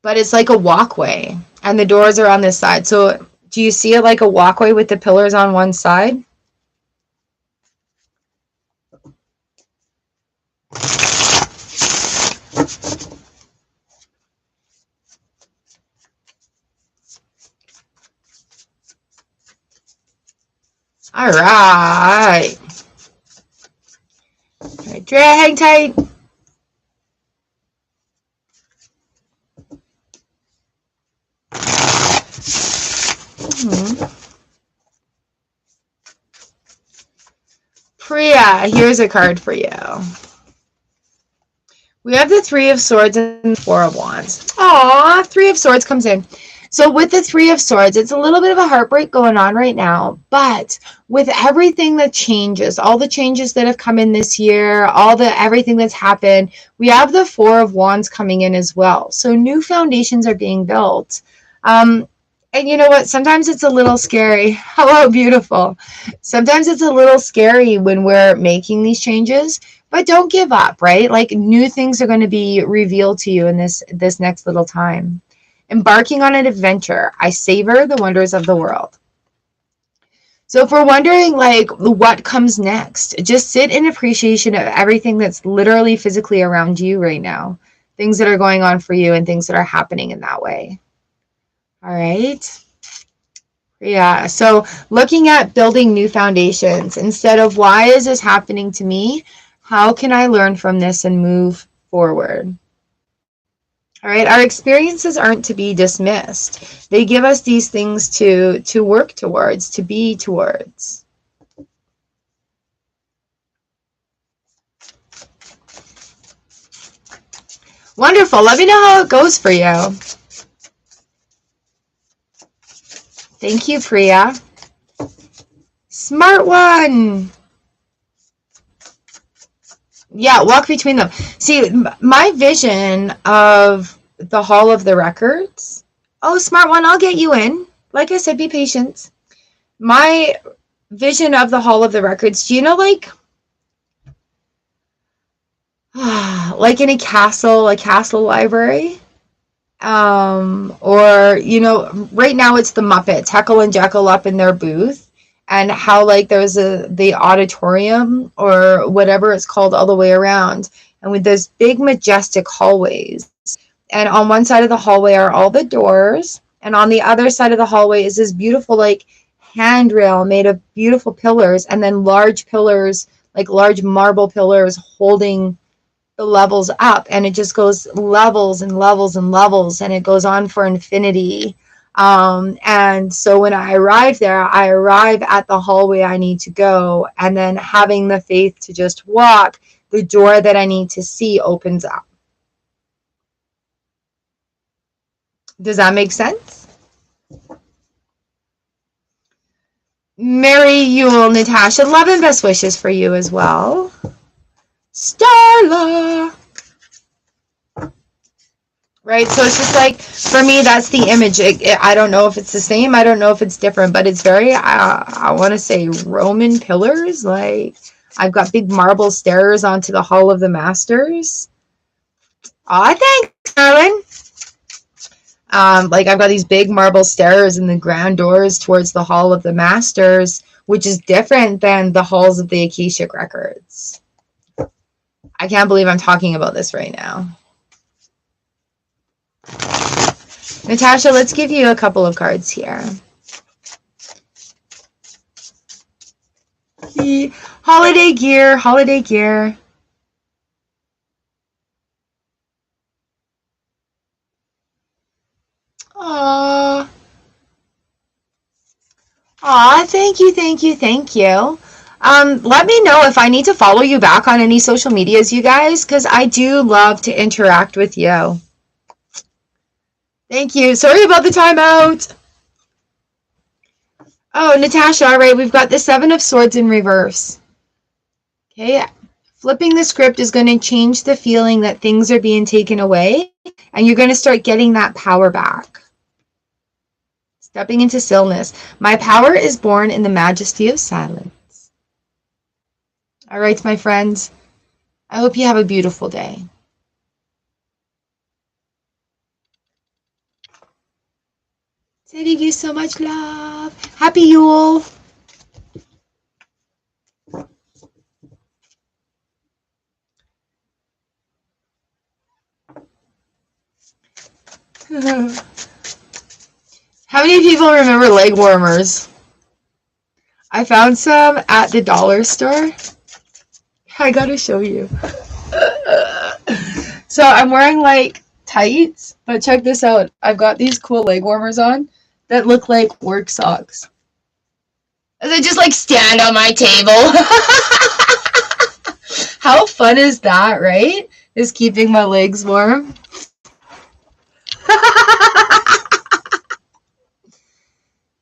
but it's like a walkway and the doors are on this side. So do you see it like a walkway with the pillars on one side? All right. All right, Drea, hang tight. Priya, here's a card for you. We have the Three of Swords and the Four of Wands. Aw, Three of Swords comes in. So with the Three of Swords, it's a little bit of a heartbreak going on right now, but with everything that changes, all the changes that have come in this year, everything that's happened, we have the Four of Wands coming in as well. So new foundations are being built. And you know what? Sometimes it's a little scary. Hello, beautiful. Sometimes it's a little scary when we're making these changes, but don't give up, right? Like new things are going to be revealed to you in this next little time. Embarking on an adventure, I savor the wonders of the world. So if we're wondering like what comes next, just sit in appreciation of everything that's literally physically around you right now. Things that are going on for you and things that are happening in that way. All right. Yeah. So looking at building new foundations instead of why is this happening to me? How can I learn from this and move forward? All right, our experiences aren't to be dismissed. They give us these things to work towards, to be towards. Wonderful. Let me know how it goes for you. Thank you, Priya. Smart one. Yeah, walk between them. See, my vision of the Hall of the Records. Oh, smart one, I'll get you in. Like I said, be patient. My vision of the Hall of the Records, do you know, like in a castle library? Or, you know, right now it's the Muppets, Heckle and Jekyll up in their booth. And how like there's the auditorium or whatever it's called all the way around, and with those big majestic hallways, and on one side of the hallway are all the doors, and on the other side of the hallway is this beautiful like handrail made of beautiful pillars, and then large pillars, like large marble pillars holding the levels up, and it just goes levels and levels and levels, and it goes on for infinity. And so when I arrive there, I arrive at the hallway I need to go, and then having the faith to just walk, the door that I need to see opens up. Does that make sense? Merry Yule, Natasha. Love and best wishes for you as well. Starla. right? So it's just like, for me, that's the image. I don't know if it's the same. I don't know if it's different, but it's very, I want to say Roman pillars. Like, I've got big marble stairs onto the Hall of the Masters. Aw, thanks, darling. Like, I've got these big marble stairs and the grand doors towards the Hall of the Masters, which is different than the halls of the Akashic Records. I can't believe I'm talking about this right now. Natasha, let's give you a couple of cards here. Holiday gear, holiday gear. Aww. Aw, thank you, thank you, thank you. Let me know if I need to follow you back on any social medias, you guys, because I do love to interact with you. Thank you. Sorry about the timeout. Oh, Natasha, all right, we've got the Seven of Swords in reverse. Okay, flipping the script is going to change the feeling that things are being taken away, and you're going to start getting that power back. Stepping into stillness. My power is born in the majesty of silence. All right, my friends. I hope you have a beautiful day. Sending you so much love. Happy Yule. How many people remember leg warmers? I found some at the dollar store. I gotta show you. So I'm wearing like tights, but check this out. I've got these cool leg warmers on that look like work socks. They just like stand on my table. How fun is that, right? Is keeping my legs warm.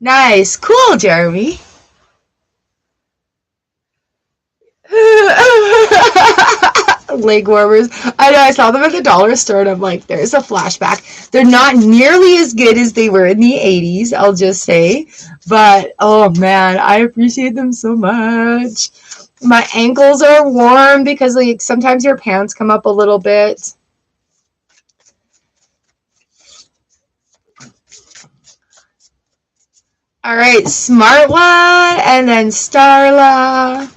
Nice. Cool, Jeremy. Leg warmers. I know, I saw them at the dollar store and I'm like, there's a flashback. They're not nearly as good as they were in the 80s, I'll just say. But, oh man, I appreciate them so much. My ankles are warm because like sometimes your pants come up a little bit. All right, Smart One, and then Starla.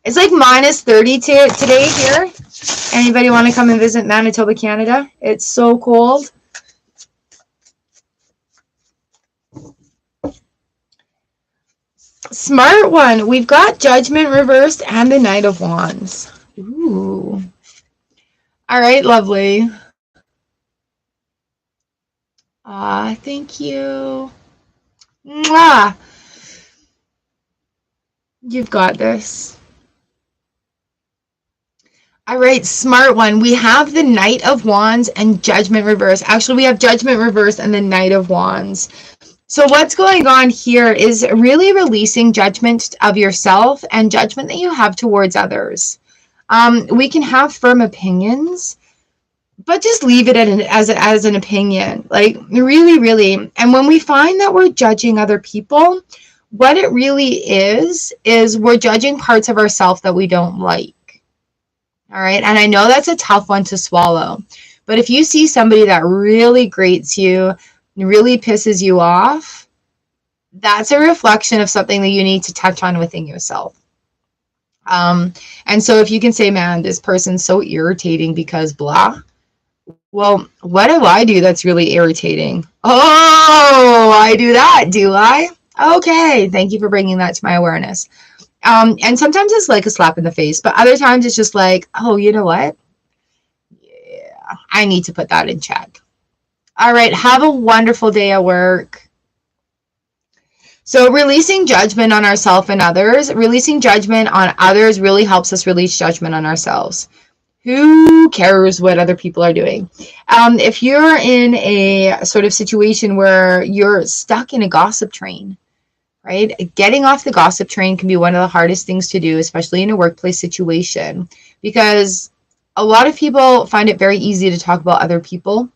It's like minus 32 today here. Anybody want to come and visit Manitoba, Canada? It's so cold. Smart One, we've got Judgment reversed and the Knight of Wands. Ooh. All right, lovely. Thank you. Mwah. You've got this. All right, Smart One. We have the Knight of Wands and Judgment reverse. Actually, we have Judgment reverse and the Knight of Wands. So what's going on here is really releasing judgment of yourself and judgment that you have towards others. We can have firm opinions, but just leave it as an opinion. Like, really, really. And when we find that we're judging other people, what it really is we're judging parts of ourselves that we don't like. All right. And I know that's a tough one to swallow. But if you see somebody that really grates you, really pisses you off, that's a reflection of something that you need to touch on within yourself. And so if you can say, man, this person's so irritating because blah. Well, what do I do that's really irritating? Oh, I do that, do I? Okay, thank you for bringing that to my awareness. And sometimes it's like a slap in the face, but other times it's just like, oh, you know what? Yeah, I need to put that in check. All right, have a wonderful day at work. So releasing judgment on ourselves and others, releasing judgment on others really helps us release judgment on ourselves. Who cares what other people are doing? If you're in a sort of situation where you're stuck in a gossip train, right? Getting off the gossip train can be one of the hardest things to do, especially in a workplace situation, because A lot of people find it very easy to talk about other people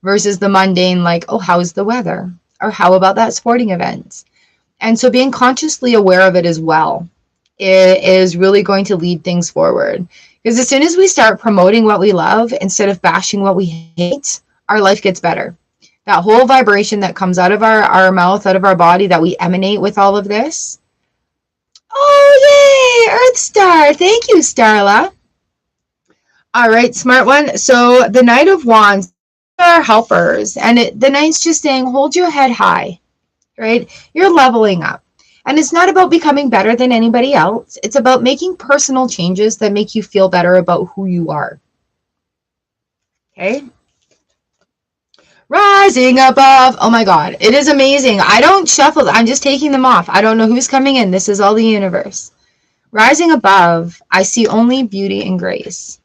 versus the mundane, like, oh, how's the weather? Or how about that sporting event? And so being consciously aware of it as well is really going to lead things forward. Because as soon as we start promoting what we love instead of bashing what we hate, our life gets better. That whole vibration that comes out of our mouth, out of our body, that we emanate with all of this. Oh, yay! Earth Star. Thank you, Starla. All right, smart one. So the Knight of Wands are helpers. And the Knight's just saying, hold your head high, right? You're leveling up. And it's not about becoming better than anybody else. It's about making personal changes that make you feel better about who you are. Okay? Rising above. Oh my God. It is amazing. I don't shuffle. I'm just taking them off. I don't know who's coming in. This is all the universe. Rising above, I see only beauty and grace.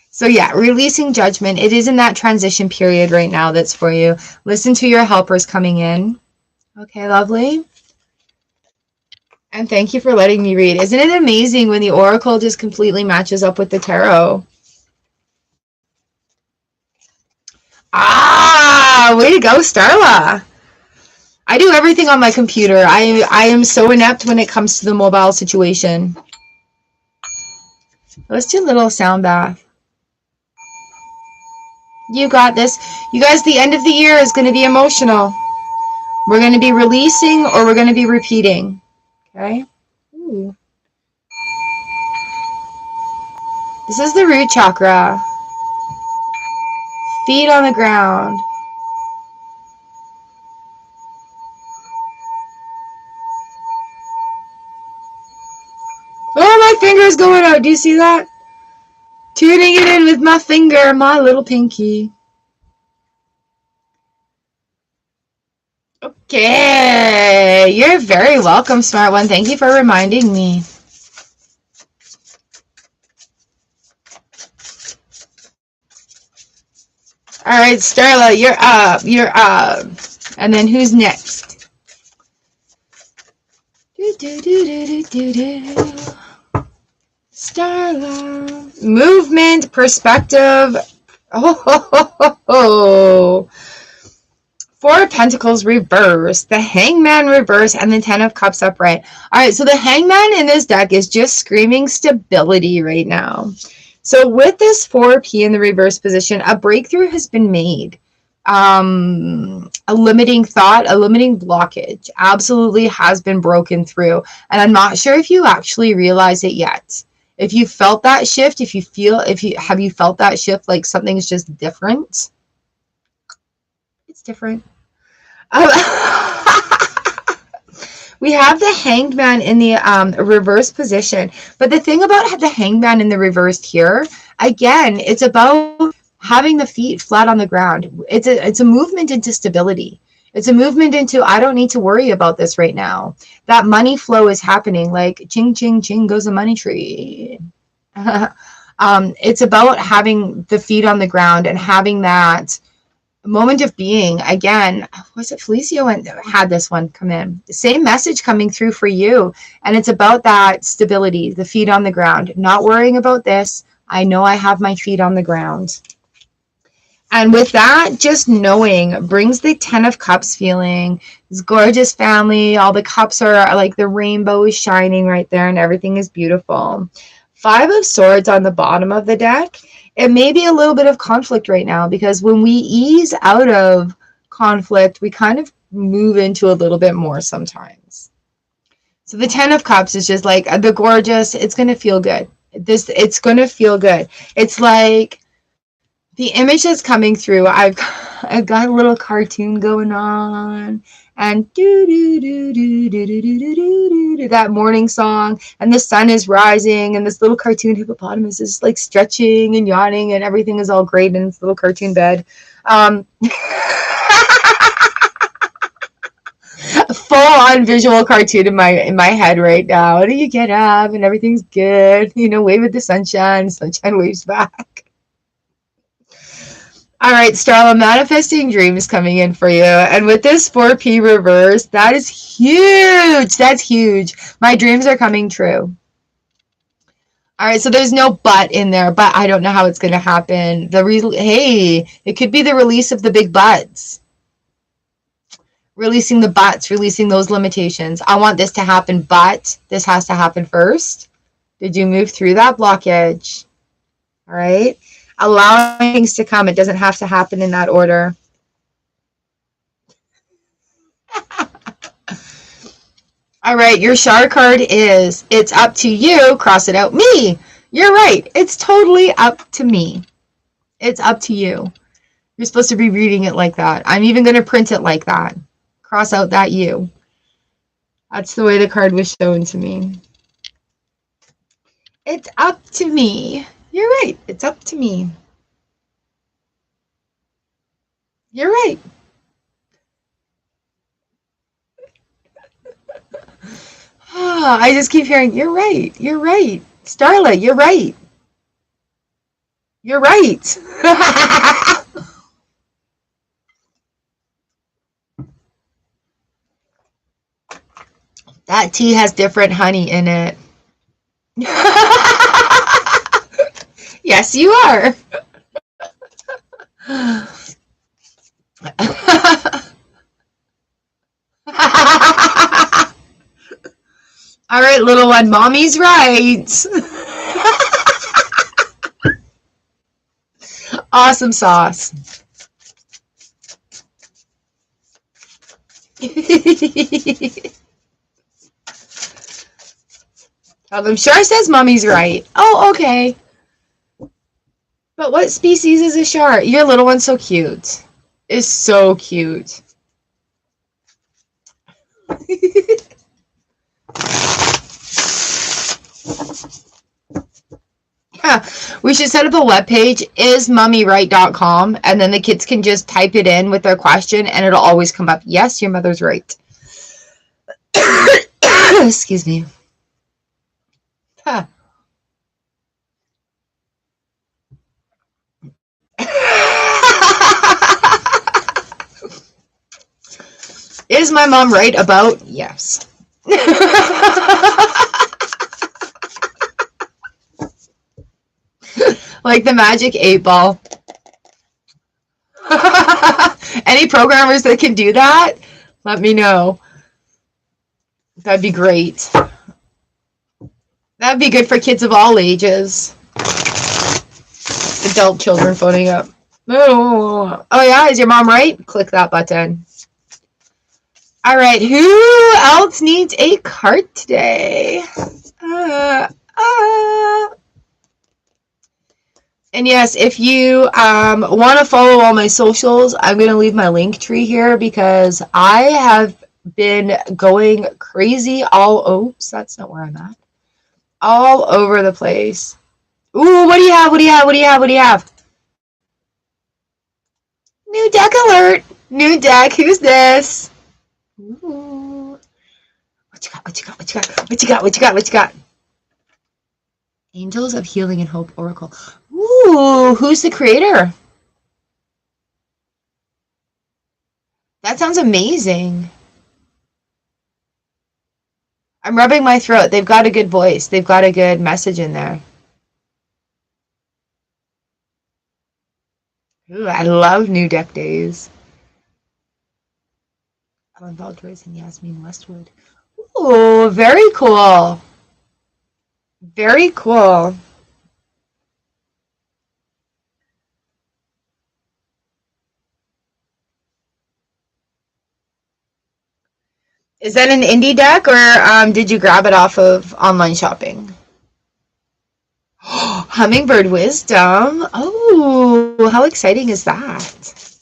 So yeah, releasing judgment. It is in that transition period right now that's for you. Listen to your helpers coming in. Okay, lovely. And thank you for letting me read. Isn't it amazing when the oracle just completely matches up with the tarot? Ah, way to go, Starla. I do everything on my computer. I am so inept when it comes to the mobile situation. Let's do a little sound bath. You got this. You guys, the end of the year is going to be emotional. We're going to be releasing or we're going to be repeating. Okay? Ooh. This is the root chakra. Feet on the ground. Oh, my finger's going out. Do you see that? Tuning it in with my finger, my little pinky. Okay. You're very welcome, smart one. Thank you for reminding me. All right, Starla, you're up. You're up. And then who's next? Starla. Movement, perspective. Oh. Four of Pentacles reverse, the Hangman reverse, and the Ten of Cups upright. All right, so the Hangman in this deck is just screaming stability right now. So with this 4P in the reverse position, a breakthrough has been made. A limiting thought, a limiting blockage absolutely has been broken through. And I'm not sure if you actually realize it yet. If you felt that shift, have you felt that shift, like something's just different? It's different. We have the Hanged Man in the reverse position. But the thing about the Hanged Man in the reversed here, again, it's about having the feet flat on the ground. It's a movement into stability. It's a movement into, I don't need to worry about this right now. That money flow is happening, like ching, ching, ching goes the money tree. It's about having the feet on the ground and having that moment of being. Again, was it Felicio had this one come in? The same message coming through for you. And it's about that stability, the feet on the ground, not worrying about this. I know I have my feet on the ground. And with that, just knowing brings the Ten of Cups feeling. This gorgeous family. All the cups are like the rainbow is shining right there and everything is beautiful. Five of Swords on the bottom of the deck. It may be a little bit of conflict right now because when we ease out of conflict, we kind of move into a little bit more sometimes. So the Ten of Cups is just like the gorgeous, it's going to feel good. It's going to feel good. It's like the image that's coming through, I've got a little cartoon going on and that morning song, and the sun is rising, and this little cartoon hippopotamus is like stretching and yawning, and everything is all great in its little cartoon bed. Full on visual cartoon in my head right now. And you get up and everything's good, wave at the sunshine waves back. All right, Starla, manifesting dreams coming in for you. And with this 4P reverse, that is huge. That's huge. My dreams are coming true. All right, so there's no but in there, but I don't know how it's going to happen. Hey, it could be the release of the big buts. Releasing the buts, releasing those limitations. I want this to happen, but this has to happen first. Did you move through that blockage? All right. Allowing things to come. It doesn't have to happen in that order. All right. Your Char card is, it's up to you. Cross it out. Me. You're right. It's totally up to me. It's up to you. You're supposed to be reading it like that. I'm even going to print it like that. Cross out that you. That's the way the card was shown to me. It's up to me. You're right. It's up to me. You're right. Oh, I just keep hearing, you're right. You're right. Starla, you're right. You're right. That tea has different honey in it. Yes, you are. All right, little one, mommy's right. Awesome sauce. I'm sure says mommy's right. Oh, okay. But what species is a shark? Your little one's so cute. It's so cute. Yeah, we should set up a webpage, ismummyright.com, and then the kids can just type it in with their question, and it'll always come up. Yes, your mother's right. Excuse me. Huh. Is my mom right about? Yes. Like the magic 8-ball. Any programmers that can do that, let me know. That'd be great. That'd be good for kids of all ages. Adult children phoning up. Oh yeah, is your mom right? Click that button. All right, who else needs a card today? And yes, if you want to follow all my socials, I'm going to leave my link tree here because I have been going crazy oops, that's not where I'm at. All over the place. Ooh, what do you have? What do you have? What do you have? What do you have? New deck alert. New deck. Who's this? Ooh. What you got? What you got? What you got? What you got? What you got? What you got? Angels of Healing and Hope Oracle. Ooh, who's the creator? That sounds amazing. I'm rubbing my throat. They've got a good voice. They've got a good message in there. Ooh, I love new deck days. Ellen Valdez and Yasmin Westwood. Ooh, very cool. Very cool. Is that an indie deck or did you grab it off of online shopping? Hummingbird Wisdom. Oh, how exciting is that?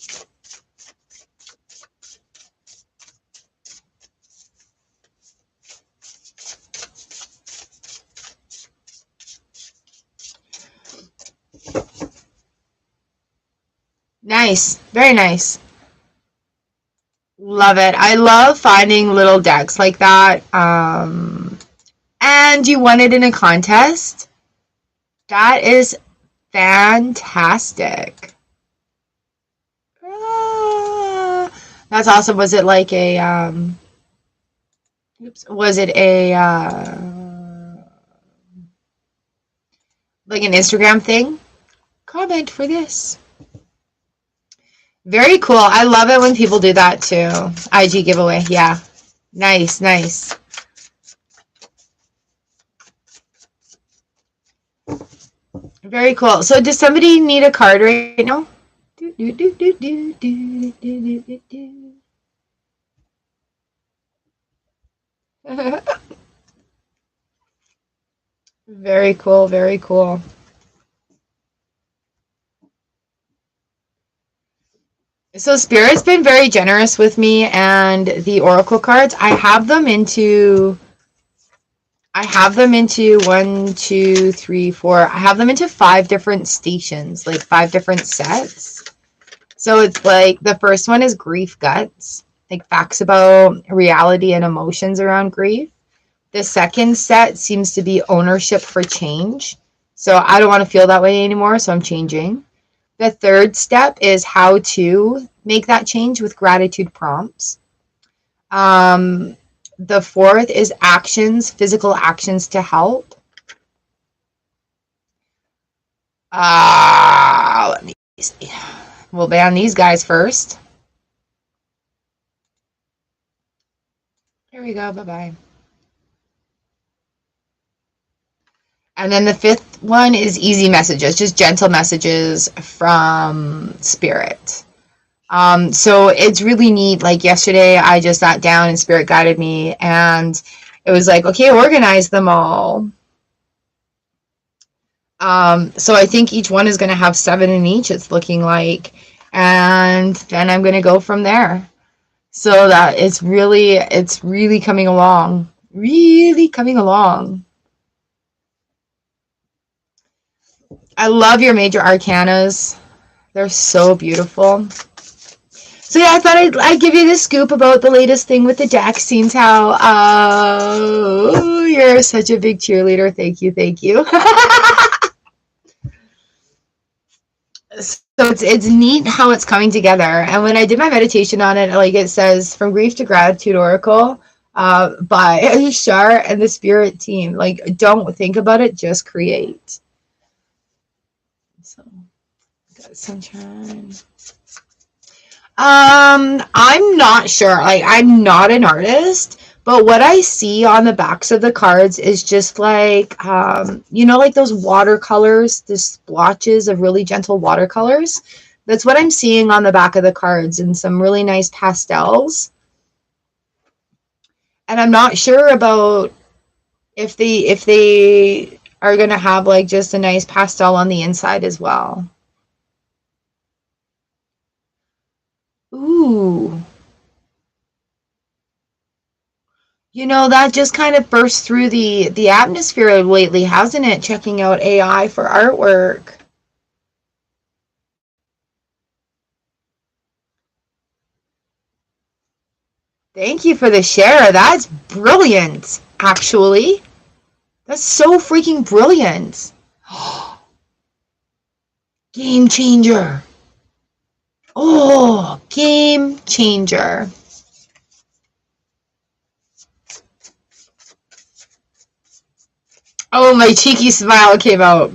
Nice. Very nice. Love it. I love finding little decks like that. And you won it in a contest? That is fantastic. That's awesome. Was it like a was it a like an Instagram thing, comment for this. Very cool. I love it when people do that too. IG giveaway. Yeah. Nice, nice. Very cool. So does somebody need a card right now? Very cool, very cool. So Spirit's been very generous with me and the Oracle cards. I have them into 1, 2, 3, 4. I have them into 5 different stations, like 5 different sets. So it's like the first one is grief guts, like facts about reality and emotions around grief. The second set seems to be ownership for change. So I don't want to feel that way anymore, so I'm changing. The third step is how to make that change with gratitude prompts. The fourth is actions, physical actions to help. Let me see. We'll ban these guys first. There we go. Bye-bye. And then the fifth one is easy messages, just gentle messages from Spirit. So it's really neat. Like yesterday, I just sat down and Spirit guided me, and it was like, okay, organize them all. So I think each one is going to have 7 in each, it's looking like, and then I'm going to go from there. So that it's really coming along, really coming along. I love your major arcanas. They're so beautiful. So yeah, I thought I'd give you this scoop about the latest thing with the deck. Seems how you're such a big cheerleader. Thank you, thank you. So it's neat how it's coming together. And when I did my meditation on it, like it says, from grief to gratitude oracle by Char and the Spirit team. Like, don't think about it, just create. So, got sunshine. I'm not sure. Like, I'm not an artist, but what I see on the backs of the cards is just like, you know, like those watercolors, the splotches of really gentle watercolors. That's what I'm seeing on the back of the cards, and some really nice pastels. And I'm not sure about if they are going to have like just a nice pastel on the inside as well. Ooh. You know, that just kind of burst through the atmosphere lately, hasn't it? Checking out AI for artwork. Thank you for the share. That's brilliant, actually. That's so freaking brilliant. Game changer. Oh, game changer. Oh, my cheeky smile came out.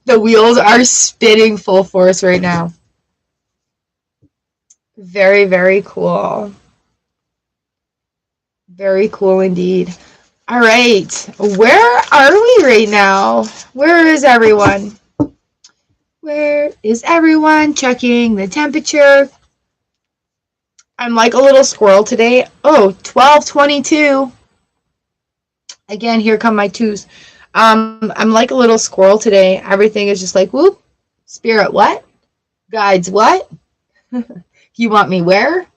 The wheels are spinning full force right now. Very, very cool. Very cool indeed. All right. Where are we right now? Where is everyone? Where is everyone? Checking the temperature. I'm like a little squirrel today. Oh, 12:22. Again, here come my twos. I'm like a little squirrel today. Everything is just like, whoop. Spirit, what? Guides, what? You want me where?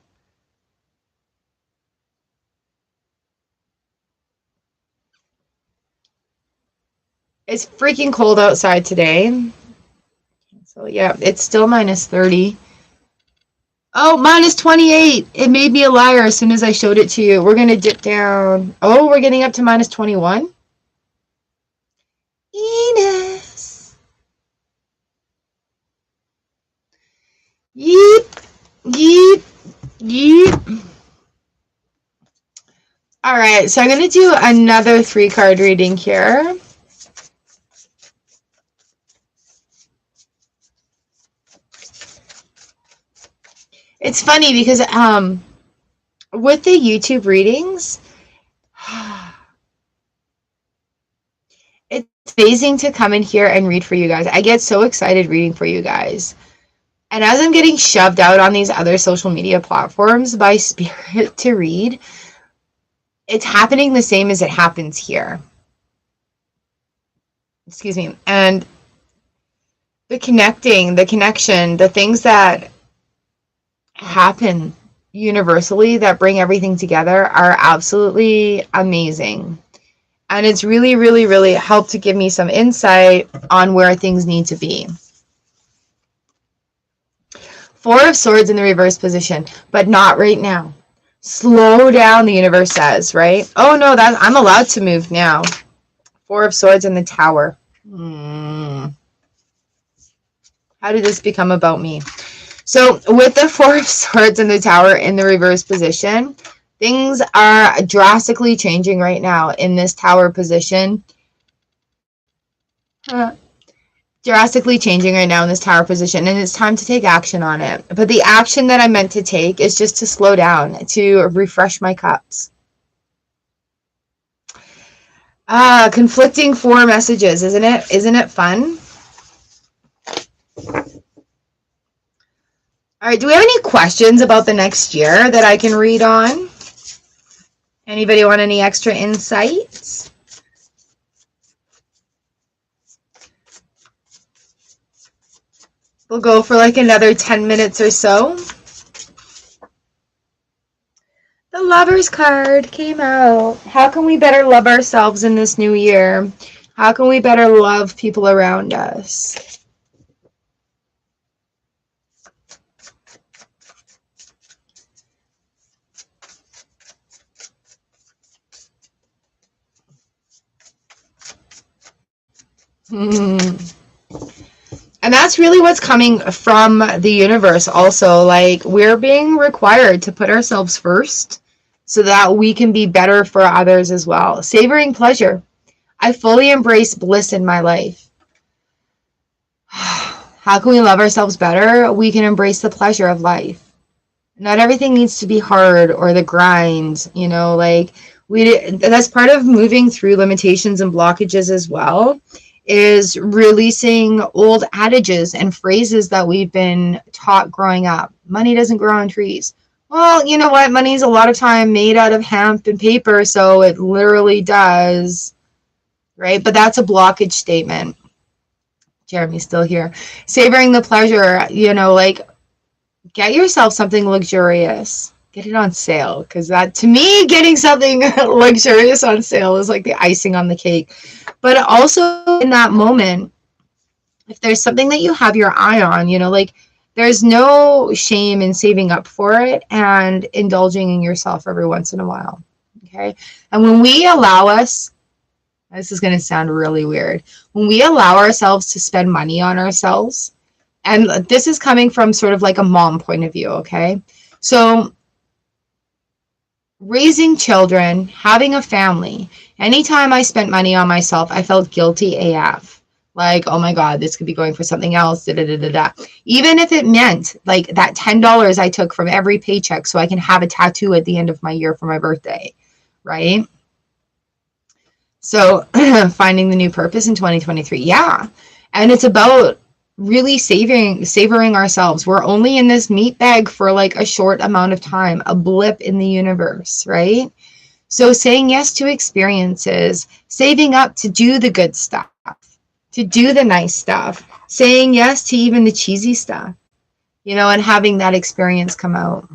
It's freaking cold outside today. So yeah, it's still -30. Oh, -28. It made me a liar as soon as I showed it to you. We're going to dip down. Oh, we're getting up to -21. Enos. Yeep. Yeep. Yeep. All All right, so I'm going to do another 3-card reading here. It's funny because with the YouTube readings, it's amazing to come in here and read for you guys. I get so excited reading for you guys. And as I'm getting shoved out on these other social media platforms by Spirit to read, it's happening the same as it happens here. Excuse me. And the connecting, the connection, the things that happen universally that bring everything together are absolutely amazing. And it's really, really, really helped to give me some insight on where things need to be. 4 of Swords in the reverse position, but not right now. Slow down, the universe says, right? Oh no, I'm allowed to move now. 4 of Swords in the Tower. How did this become about me? So with the 4 of Swords in the Tower in the reverse position, things are drastically changing right now in this Tower position. Drastically changing right now in this Tower position, and it's time to take action on it. But the action that I meant to take is just to slow down, to refresh my cups. Conflicting 4 messages, isn't it? Isn't it fun? All right, do we have any questions about the next year that I can read on? Anybody want any extra insights? We'll go for like another 10 minutes or so. The Lovers card came out. How can we better love ourselves in this new year? How can we better love people around us? And that's really what's coming from the universe also. Like, we're being required to put ourselves first so that we can be better for others as well. Savoring pleasure. I fully embrace bliss in my life. How can we love ourselves better? We can embrace the pleasure of life. Not everything needs to be hard or the grind, you know, like that's part of moving through limitations and blockages as well, is releasing old adages and phrases that we've been taught growing up. Money doesn't grow on trees. Well, you know what? Money's a lot of time made out of hemp and paper, so it literally does, right? But that's a blockage statement. Jeremy's still here. Savoring the pleasure, you know, like, get yourself something luxurious. Get it on sale, because that, to me, getting something luxurious on sale is like the icing on the cake. But also in that moment, if there's something that you have your eye on, you know, like, there's no shame in saving up for it and indulging in yourself every once in a while. Okay. And when we allow us, this is going to sound really weird, when we allow ourselves to spend money on ourselves, and this is coming from sort of like a mom point of view. Okay. So raising children, having a family, anytime I spent money on myself, I felt guilty AF. Like, oh my God, this could be going for something else. Da, da, da, da, da. Even if it meant like that $10 I took from every paycheck so I can have a tattoo at the end of my year for my birthday, right? So finding the new purpose in 2023. Yeah. And it's about really savoring ourselves. We're only in this meat bag for like a short amount of time, a blip in the universe, right? So saying yes to experiences, saving up to do the good stuff, to do the nice stuff, saying yes to even the cheesy stuff, you know, and having that experience come out.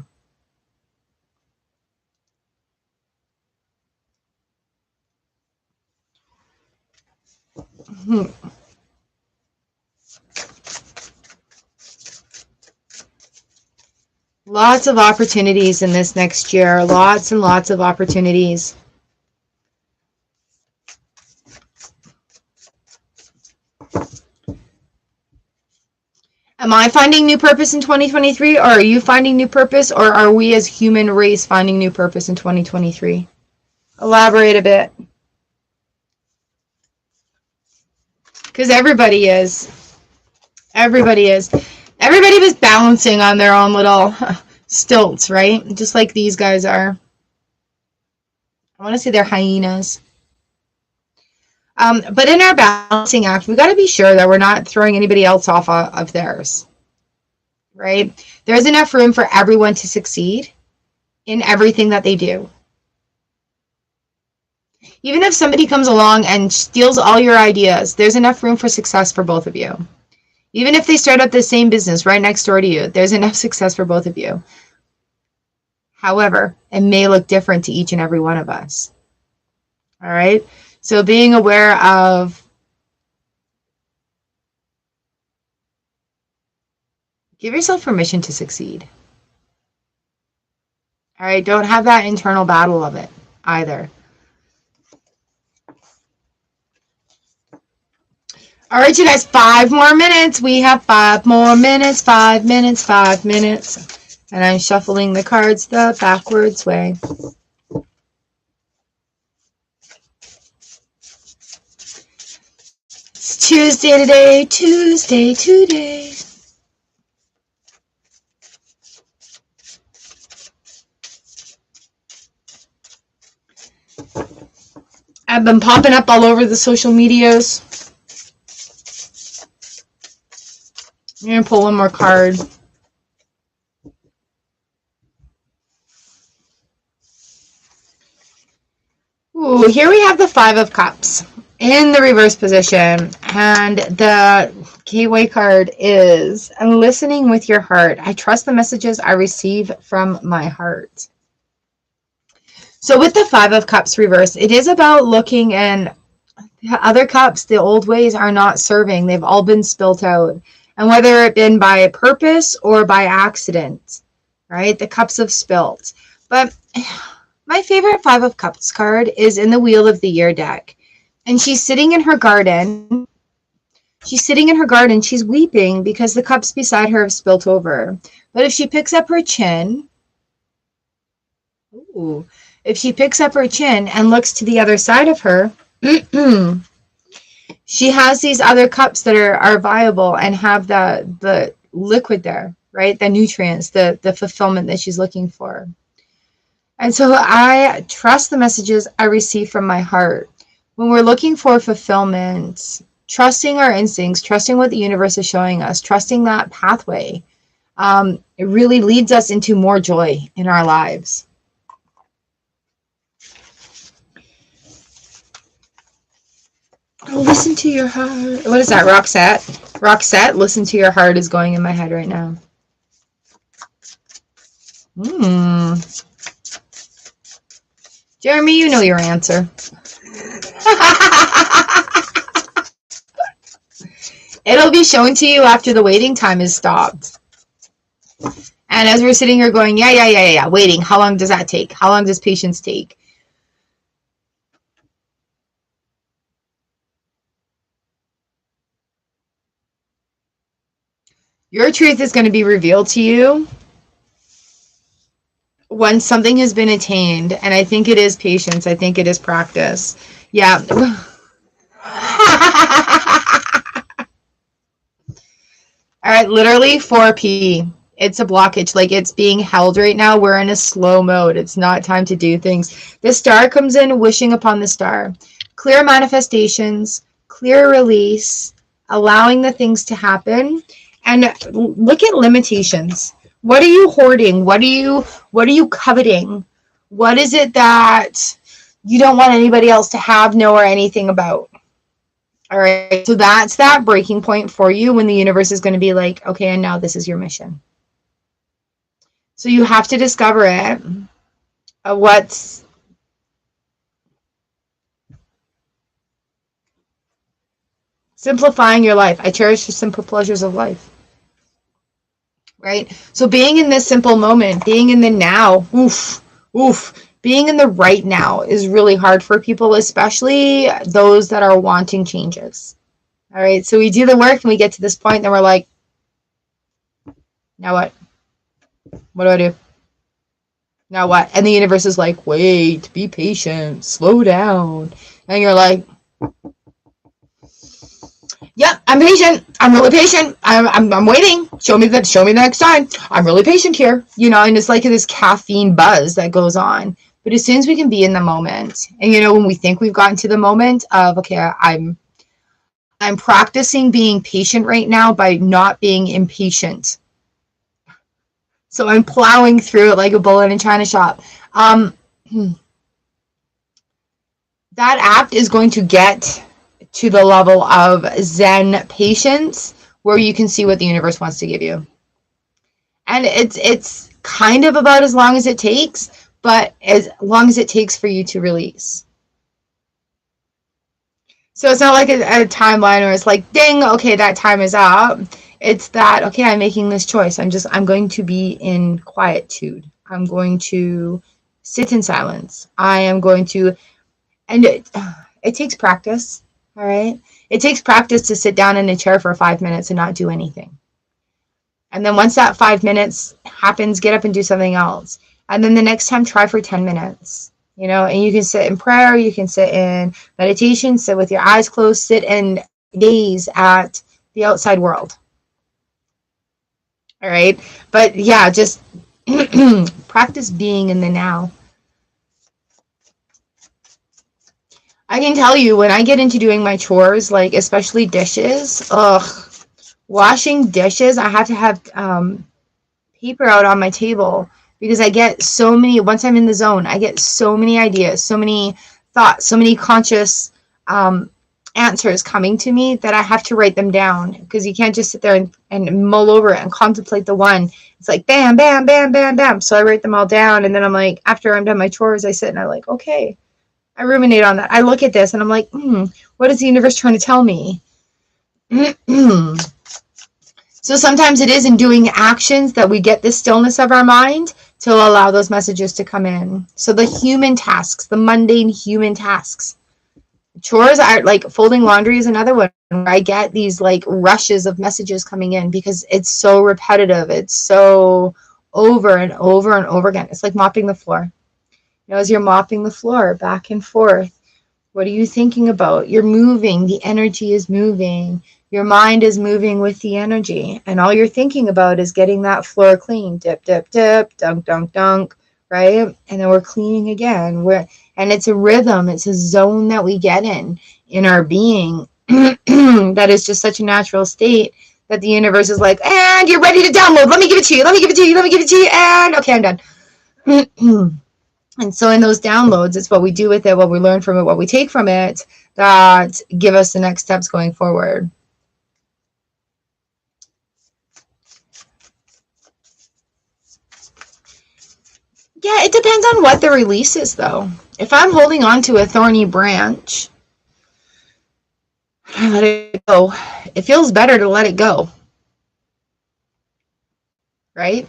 Lots of opportunities in this next year. Lots and lots of opportunities. Am I finding new purpose in 2023? Or are you finding new purpose? Or are we as human race finding new purpose in 2023? Elaborate a bit. Because everybody is. Everybody is. Everybody was balancing on their own little stilts, right? Just like these guys are. I want to say they're hyenas. But in our balancing act, we got to be sure that we're not throwing anybody else off of theirs, right? There's enough room for everyone to succeed in everything that they do. Even if somebody comes along and steals all your ideas, there's enough room for success for both of you. Even if they start up the same business right next door to you, there's enough success for both of you. However, it may look different to each and every one of us. All right? So being aware of, give yourself permission to succeed. All right? Don't have that internal battle of it either. All right, you guys, 5 more minutes. We have 5 more minutes, 5 minutes, 5 minutes. And I'm shuffling the cards the backwards way. It's Tuesday today, Tuesday today. I've been popping up all over the social medias. I'm going to pull one more card. Ooh, here we have the 5 of Cups in the reverse position. And the gateway card is listening with your heart. I trust the messages I receive from my heart. So with the 5 of Cups reverse, it is about looking, and the other cups, the old ways are not serving. They've all been spilt out. And whether it been by purpose or by accident, right? The cups have spilt. But my favorite 5 of Cups card is in the Wheel of the Year deck. And she's sitting in her garden. She's sitting in her garden. She's weeping because the cups beside her have spilt over. But if she picks up her chin, if she picks up her chin and looks to the other side of her, she has these other cups that are viable and have the liquid there, right? The nutrients, the fulfillment that she's looking for. And so I trust the messages I receive from my heart. When we're looking for fulfillment, trusting our instincts, trusting what the universe is showing us, trusting that pathway, it really leads us into more joy in our lives. Oh, listen to your heart. What is that, Roxette? Roxette, listen to your heart is going in my head right now. Jeremy, you know your answer. It'll be shown to you after the waiting time is stopped. And as we're sitting here going, yeah, waiting. How long does that take? How long does patience take? Your truth is going to be revealed to you when something has been attained. And I think it is patience. I think it is practice. Yeah. All right, literally 4P. It's a blockage. Like, it's being held right now. We're in a slow mode. It's not time to do things. The star comes in, wishing upon the star. Clear manifestations, clear release, allowing the things to happen. And look at limitations. What are you hoarding? What are you coveting? What is it that you don't want anybody else to have, know, or anything about? All right. So that's that breaking point for you when the universe is going to be like, okay, and now this is your mission. So you have to discover it. What's simplifying your life. I cherish the simple pleasures of life. Right? So being in this simple moment, being in the now, being in the right now is really hard for people, especially those that are wanting changes. All right? So we do the work and we get to this point and we're like, now what? What do I do? Now what? And the universe is like, wait, be patient, slow down. And you're like, yeah, I'm patient. I'm really patient. I'm waiting. Show me the next sign. I'm really patient here. You know, and it's like this caffeine buzz that goes on. But as soon as we can be in the moment, and you know, when we think we've gotten to the moment of, okay, I'm practicing being patient right now by not being impatient. So I'm plowing through it like a bullet in a china shop. That act is going to get to the level of Zen patience where you can see what the universe wants to give you. And it's kind of about as long as it takes, but as long as it takes for you to release. So it's not like a timeline where it's like, ding, okay, that time is up. It's that, okay, I'm making this choice. I'm going to be in quietude. I'm going to sit in silence. I am going to, and it takes practice. All right. It takes practice to sit down in a chair for 5 minutes and not do anything. And then once that 5 minutes happens, get up and do something else. And then the next time, try for 10 minutes, you know, and you can sit in prayer. You can sit in meditation, sit with your eyes closed, sit and gaze at the outside world. All right. But yeah, just practice being in the now. I can tell you when I get into doing my chores, like especially dishes, washing dishes, I have to have paper out on my table because I get so many, once I'm in the zone, I get so many ideas, so many thoughts, so many conscious answers coming to me that I have to write them down because you can't just sit there and mull over it and contemplate the one. It's like bam, bam, bam, bam, bam. So I write them all down. And then I'm like, after I'm done my chores, I sit and I'm like, okay. I ruminate on that. I look at this and I'm like, what is the universe trying to tell me? So sometimes it is in doing actions that we get the stillness of our mind to allow those messages to come in. So the human tasks, the mundane human tasks. Chores are like folding laundry is another one where I get these like rushes of messages coming in because it's so repetitive. It's so over and over and over again. It's like mopping the floor. You know, as you're mopping the floor back and forth, what are you thinking about? You're moving. The energy is moving. Your mind is moving with the energy. And all you're thinking about is getting that floor clean. Dip, dip, dip, dunk, dunk, dunk, right? And then we're cleaning again. And it's a rhythm. It's a zone that we get in our being that is just such a natural state that the universe is like, and you're ready to download. Let me give it to you. Let me give it to you. Let me give it to you. And okay, I'm done. And so in those downloads, it's what we do with it, what we learn from it, what we take from it, that give us the next steps going forward. Yeah, it depends on what the release is, though. If I'm holding on to a thorny branch, I let it go. It feels better to let it go. Right?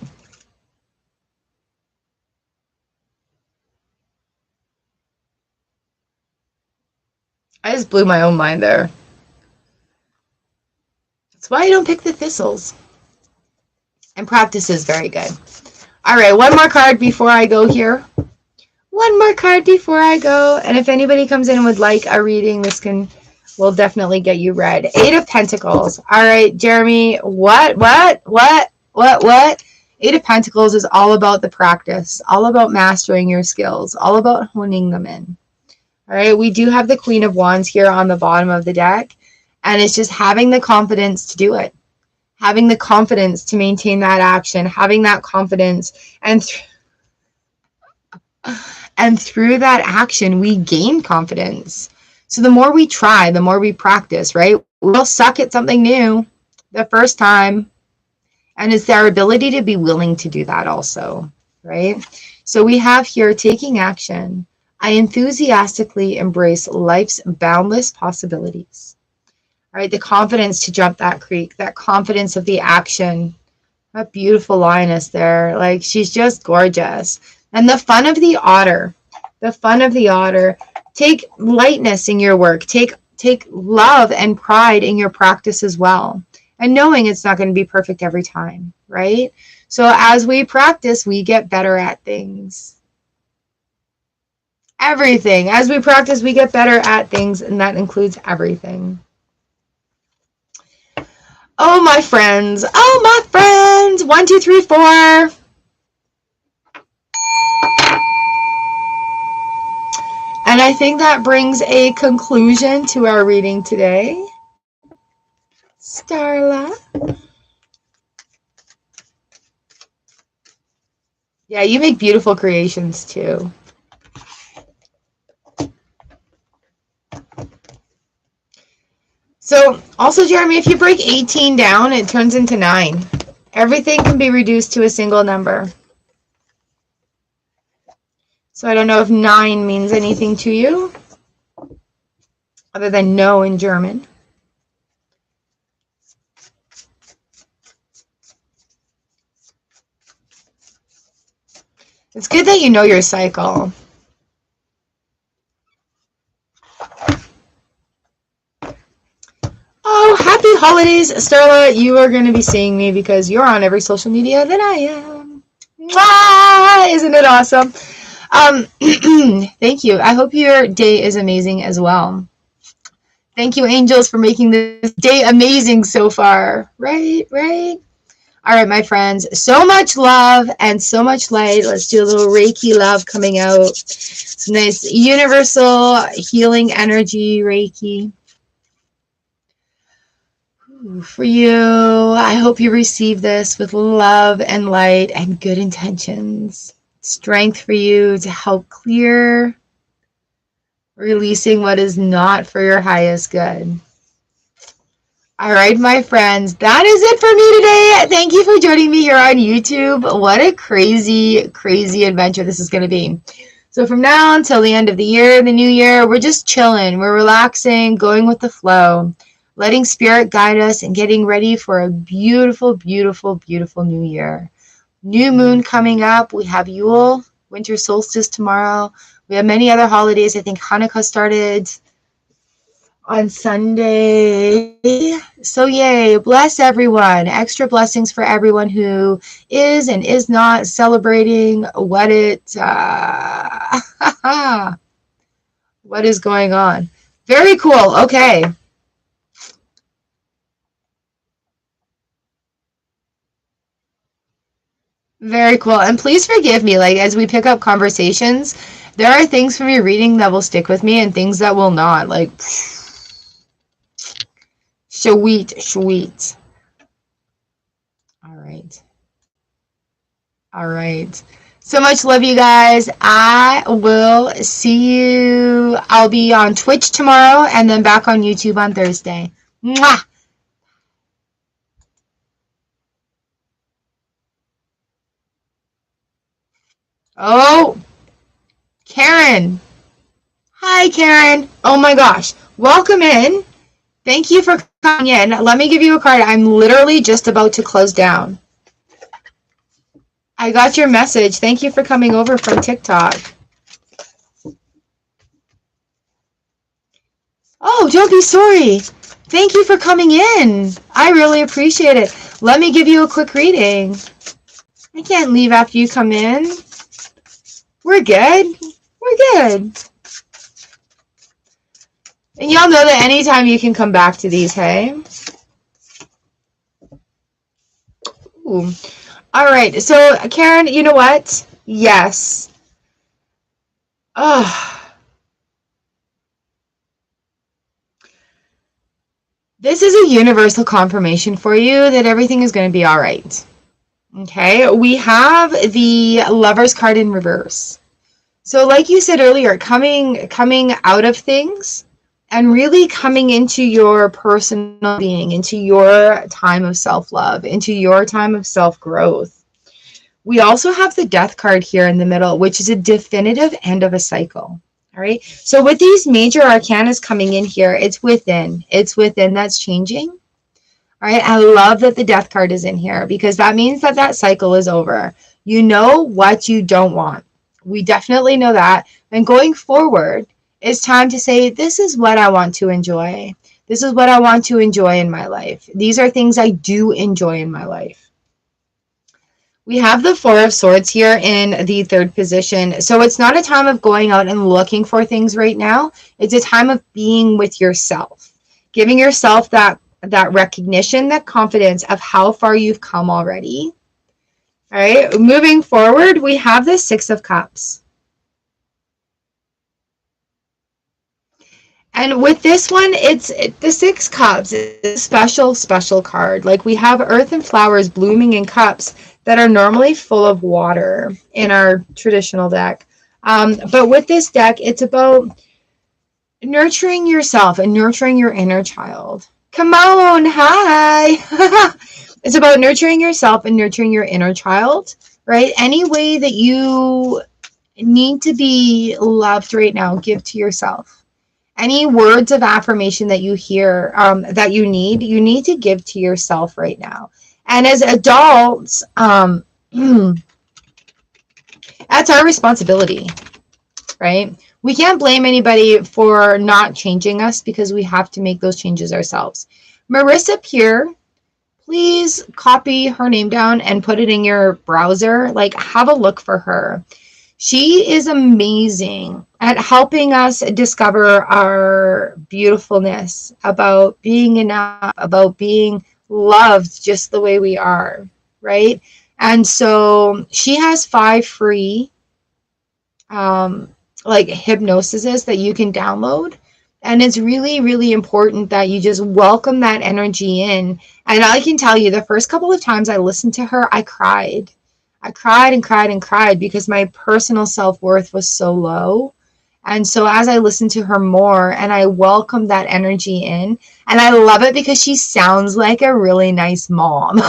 I just blew my own mind there. That's why I don't pick the thistles. And practice is very good. All right, one more card before I go here. One more card before I go. And if anybody comes in and would like a reading, this will definitely get you read. 8 of Pentacles. All right, Jeremy, what? 8 of Pentacles is all about the practice, all about mastering your skills, all about honing them in. All right, we do have the Queen of Wands here on the bottom of the deck, and it's just having the confidence to do it, having the confidence to maintain that action, having that confidence, and through that action, we gain confidence. So the more we try, the more we practice, right? We'll suck at something new the first time, and it's our ability to be willing to do that also, right? So we have here taking action. I enthusiastically embrace life's boundless possibilities. All right, the confidence to jump that creek, that confidence of the action. What beautiful lioness there. Like, she's just gorgeous. And the fun of the otter. The fun of the otter. Take lightness in your work. Take love and pride in your practice as well. and knowing it's not going to be perfect every time, right? So as we practice, we get better at things. Everything. As we practice, we get better at things, and that includes everything. Oh, my friends. Oh, my friends. 1, 2, 3, 4. And I think that brings a conclusion to our reading today. Starla. Yeah, you make beautiful creations too. So, also, Jeremy, if you break 18 down, it turns into 9. Everything can be reduced to a single number. So I don't know if 9 means anything to you, other than no in German. It's good that you know your cycle. Oh, happy holidays, Starla. You are going to be seeing me because you're on every social media that I am. Mwah! Isn't it awesome? Thank you. I hope your day is amazing as well. Thank you, angels, for making this day amazing so far. Right? All right, my friends. So much love and so much light. Let's do a little Reiki love coming out. Some nice universal healing energy, Reiki. For you, I hope you receive this with love and light and good intentions. Strength for you to help clear, releasing what is not for your highest good. All right, my friends, that is it for me today. Thank you for joining me here on YouTube. What a crazy, crazy adventure this is going to be. So from now until the end of the year, the new year, we're just chilling. We're relaxing, going with the flow, letting spirit guide us and getting ready for a beautiful, beautiful, beautiful new year. New moon coming up. We have Yule, winter solstice tomorrow. We have many other holidays. I think Hanukkah started on Sunday. So yay, bless everyone. Extra blessings for everyone who is and is not celebrating what what is going on. Very cool. Okay. Very cool. And please forgive me, like, as we pick up conversations, there are things from your reading that will stick with me and things that will not. Like, sweet. All right. All right. So much love, you guys. I will see you. I'll be on Twitch tomorrow and then back on YouTube on Thursday. Mwah! Oh, Karen. Hi, Karen. Oh my gosh. Welcome in. Thank you for coming in. Let me give you a card. I'm literally just about to close down. I got your message. Thank you for coming over from TikTok. Oh, don't be sorry. Thank you for coming in. I really appreciate it. Let me give you a quick reading. I can't leave after you come in. We're good. We're good. And y'all know that anytime you can come back to these, hey? Ooh. All right. So, Karen, you know what? Yes. This is a universal confirmation for you that everything is going to be all right. Okay, we have the Lover's card in reverse. So like you said earlier, coming out of things and really coming into your personal being, into your time of self-love, into your time of self-growth. We also have the Death card here in the middle, which is a definitive end of a cycle. All right. So with these major arcanas coming in here, it's within that's changing. All right. I love that the Death card is in here because that means that that cycle is over. You know what you don't want. We definitely know that. And going forward, it's time to say, this is what I want to enjoy. This is what I want to enjoy in my life. These are things I do enjoy in my life. We have the Four of Swords here in the third position. So it's not a time of going out and looking for things right now. It's a time of being with yourself, giving yourself that recognition, that confidence of how far you've come already. All right, moving forward, we have the Six of Cups. And with this one, it's the Six Cups. It's a special, special card. Like, we have earth and flowers blooming in cups that are normally full of water in our traditional deck. But with this deck, it's about nurturing yourself and nurturing your inner child. Come on, hi. It's about nurturing yourself and nurturing your inner child, right? Any way that you need to be loved right now, give to yourself. Any words of affirmation that you hear that you need to give to yourself right now. And as adults, that's our responsibility, right? We can't blame anybody for not changing us because we have to make those changes ourselves. Marissa Pure, please copy her name down and put it in your browser. Like, have a look for her. She is amazing at helping us discover our beautifulness, about being enough, about being loved just the way we are, right? And so she has 5 free like hypnosises that you can download. And it's really, really important that you just welcome that energy in. And I can tell you, the first couple of times I listened to her, I cried. I cried and cried and cried because my personal self-worth was so low. And so as I listened to her more and I welcomed that energy in, and I love it because she sounds like a really nice mom,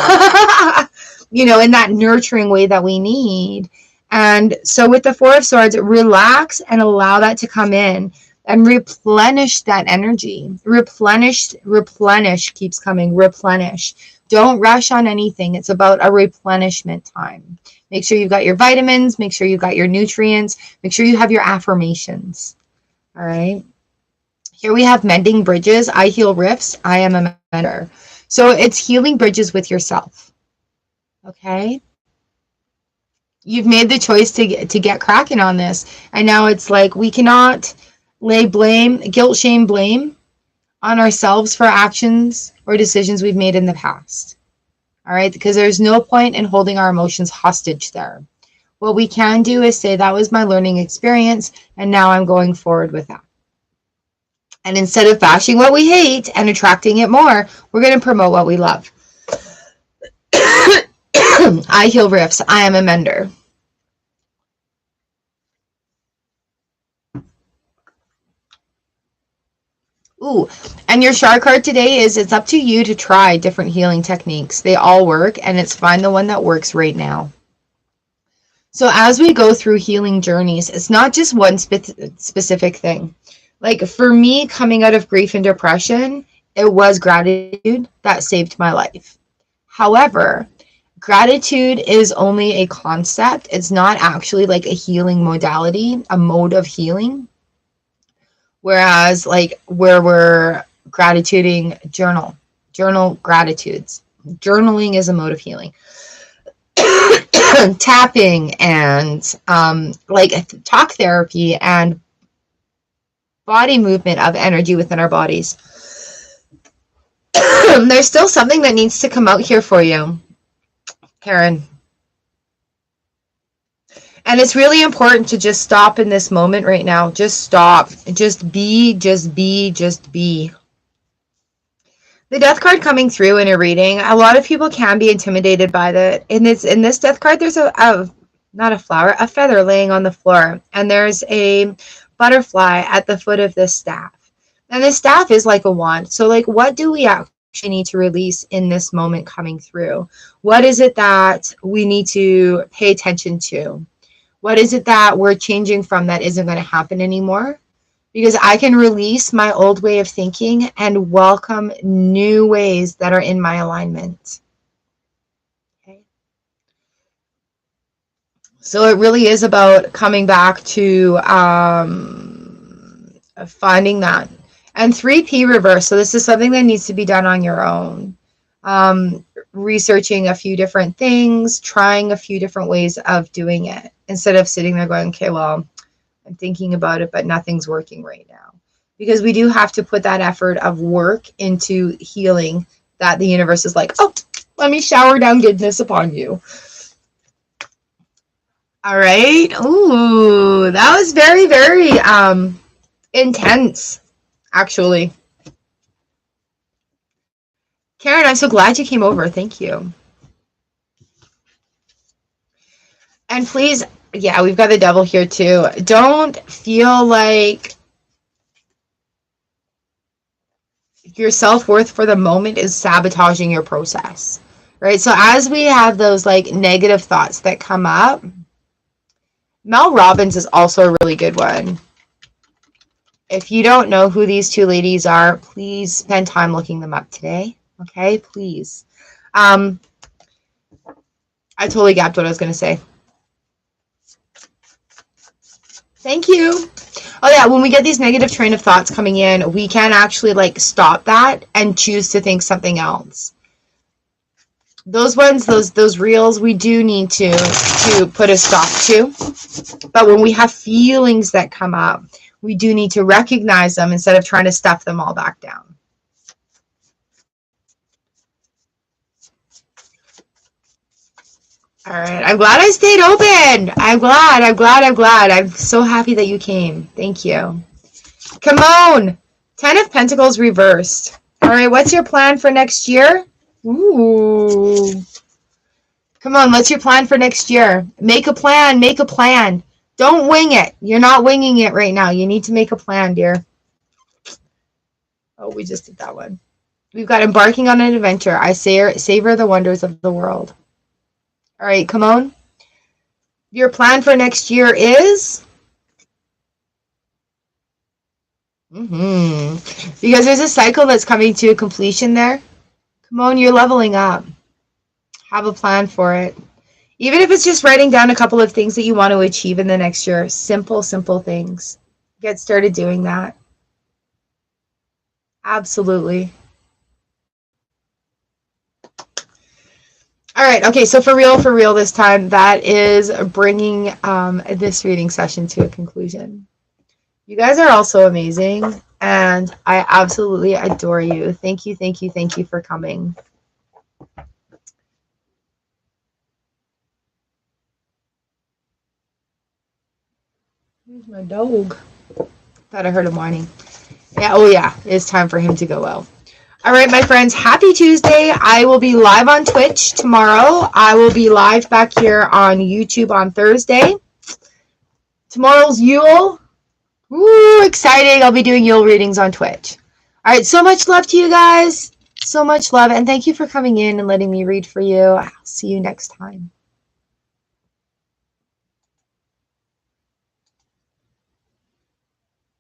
you know, in that nurturing way that we need. And so with the Four of Swords, relax and allow that to come in and replenish that energy. Replenish keeps coming, replenish. Don't rush on anything. It's about a replenishment time. Make sure you've got your vitamins. Make sure you've got your nutrients. Make sure you have your affirmations. All right. Here we have mending bridges. I heal rifts. I am a mender. So it's healing bridges with yourself. Okay. You've made the choice to get cracking on this. And now it's like we cannot lay blame, guilt, shame, blame on ourselves for actions or decisions we've made in the past. All right, because there's no point in holding our emotions hostage there. What we can do is say that was my learning experience, and now I'm going forward with that. And instead of bashing what we hate and attracting it more, we're going to promote what we love. I heal rifts. I am a mender. Ooh, and your Char card today is it's up to you to try different healing techniques. They all work, and it's find the one that works right now. So as we go through healing journeys, it's not just one specific thing. Like for me, coming out of grief and depression, it was gratitude that saved my life. However, gratitude is only a concept. It's not actually like a healing modality, a mode of healing. Whereas like where we're gratituding, journal gratitudes. Journaling is a mode of healing. Tapping and like talk therapy and body movement of energy within our bodies. There's still something that needs to come out here for you, Karen. And it's really important to just stop in this moment right now. Just stop. Just be, just be, just be. The death card coming through in a reading, a lot of people can be intimidated by that. In this death card, there's not a flower, a feather laying on the floor. And there's a butterfly at the foot of this staff. And this staff is like a wand. So like, what do we actually need to release in this moment coming through? What is it that we need to pay attention to? What is it that we're changing from that isn't going to happen anymore? Because I can release my old way of thinking and welcome new ways that are in my alignment. Okay. So it really is about coming back to finding that. And 3P reverse. So this is something that needs to be done on your own. Researching a few different things, trying a few different ways of doing it, instead of sitting there going, okay, well, I'm thinking about it, but nothing's working right now. Because we do have to put that effort of work into healing, that the universe is like, oh, let me shower down goodness upon you. All right. Ooh, that was very, very intense, actually. Karen, I'm so glad you came over. Thank you. And please, yeah, we've got the devil here too. Don't feel like your self-worth for the moment is sabotaging your process, right? So as we have those like negative thoughts that come up, Mel Robbins is also a really good one. If you don't know who these two ladies are, please spend time looking them up today. Okay, please. I totally gapped what I was going to say. Thank you. Oh yeah, when we get these negative train of thoughts coming in, we can actually like stop that and choose to think something else. Those ones, those reels, we do need to put a stop to. But when we have feelings that come up, we do need to recognize them instead of trying to stuff them all back down. All right, I'm glad I stayed open. I'm glad. I'm so happy that you came. Thank you. Come on. 10 of Pentacles reversed. All right, what's your plan for next year? Ooh. Come on, what's your plan for next year? Make a plan, make a plan. Don't wing it. You're not winging it right now. You need to make a plan, dear. Oh, we just did that one. We've got embarking on an adventure. I savor the wonders of the world. All right, come on. Your plan for next year is? Because there's a cycle that's coming to a completion there. Come on, you're leveling up. Have a plan for it. Even if it's just writing down a couple of things that you want to achieve in the next year. Simple things. Get started doing that. Absolutely. All right, okay, so for real this time, that is bringing this reading session to a conclusion. You guys are also amazing, and I absolutely adore you. Thank you for coming. Where's my dog? Thought I heard him whining. Yeah, oh yeah, it's time for him to go out. All right, my friends, happy Tuesday. I will be live on Twitch tomorrow. I will be live back here on YouTube on Thursday. Tomorrow's Yule. Ooh, exciting. I'll be doing Yule readings on Twitch. All right, so much love to you guys. So much love. And thank you for coming in and letting me read for you. I'll see you next time.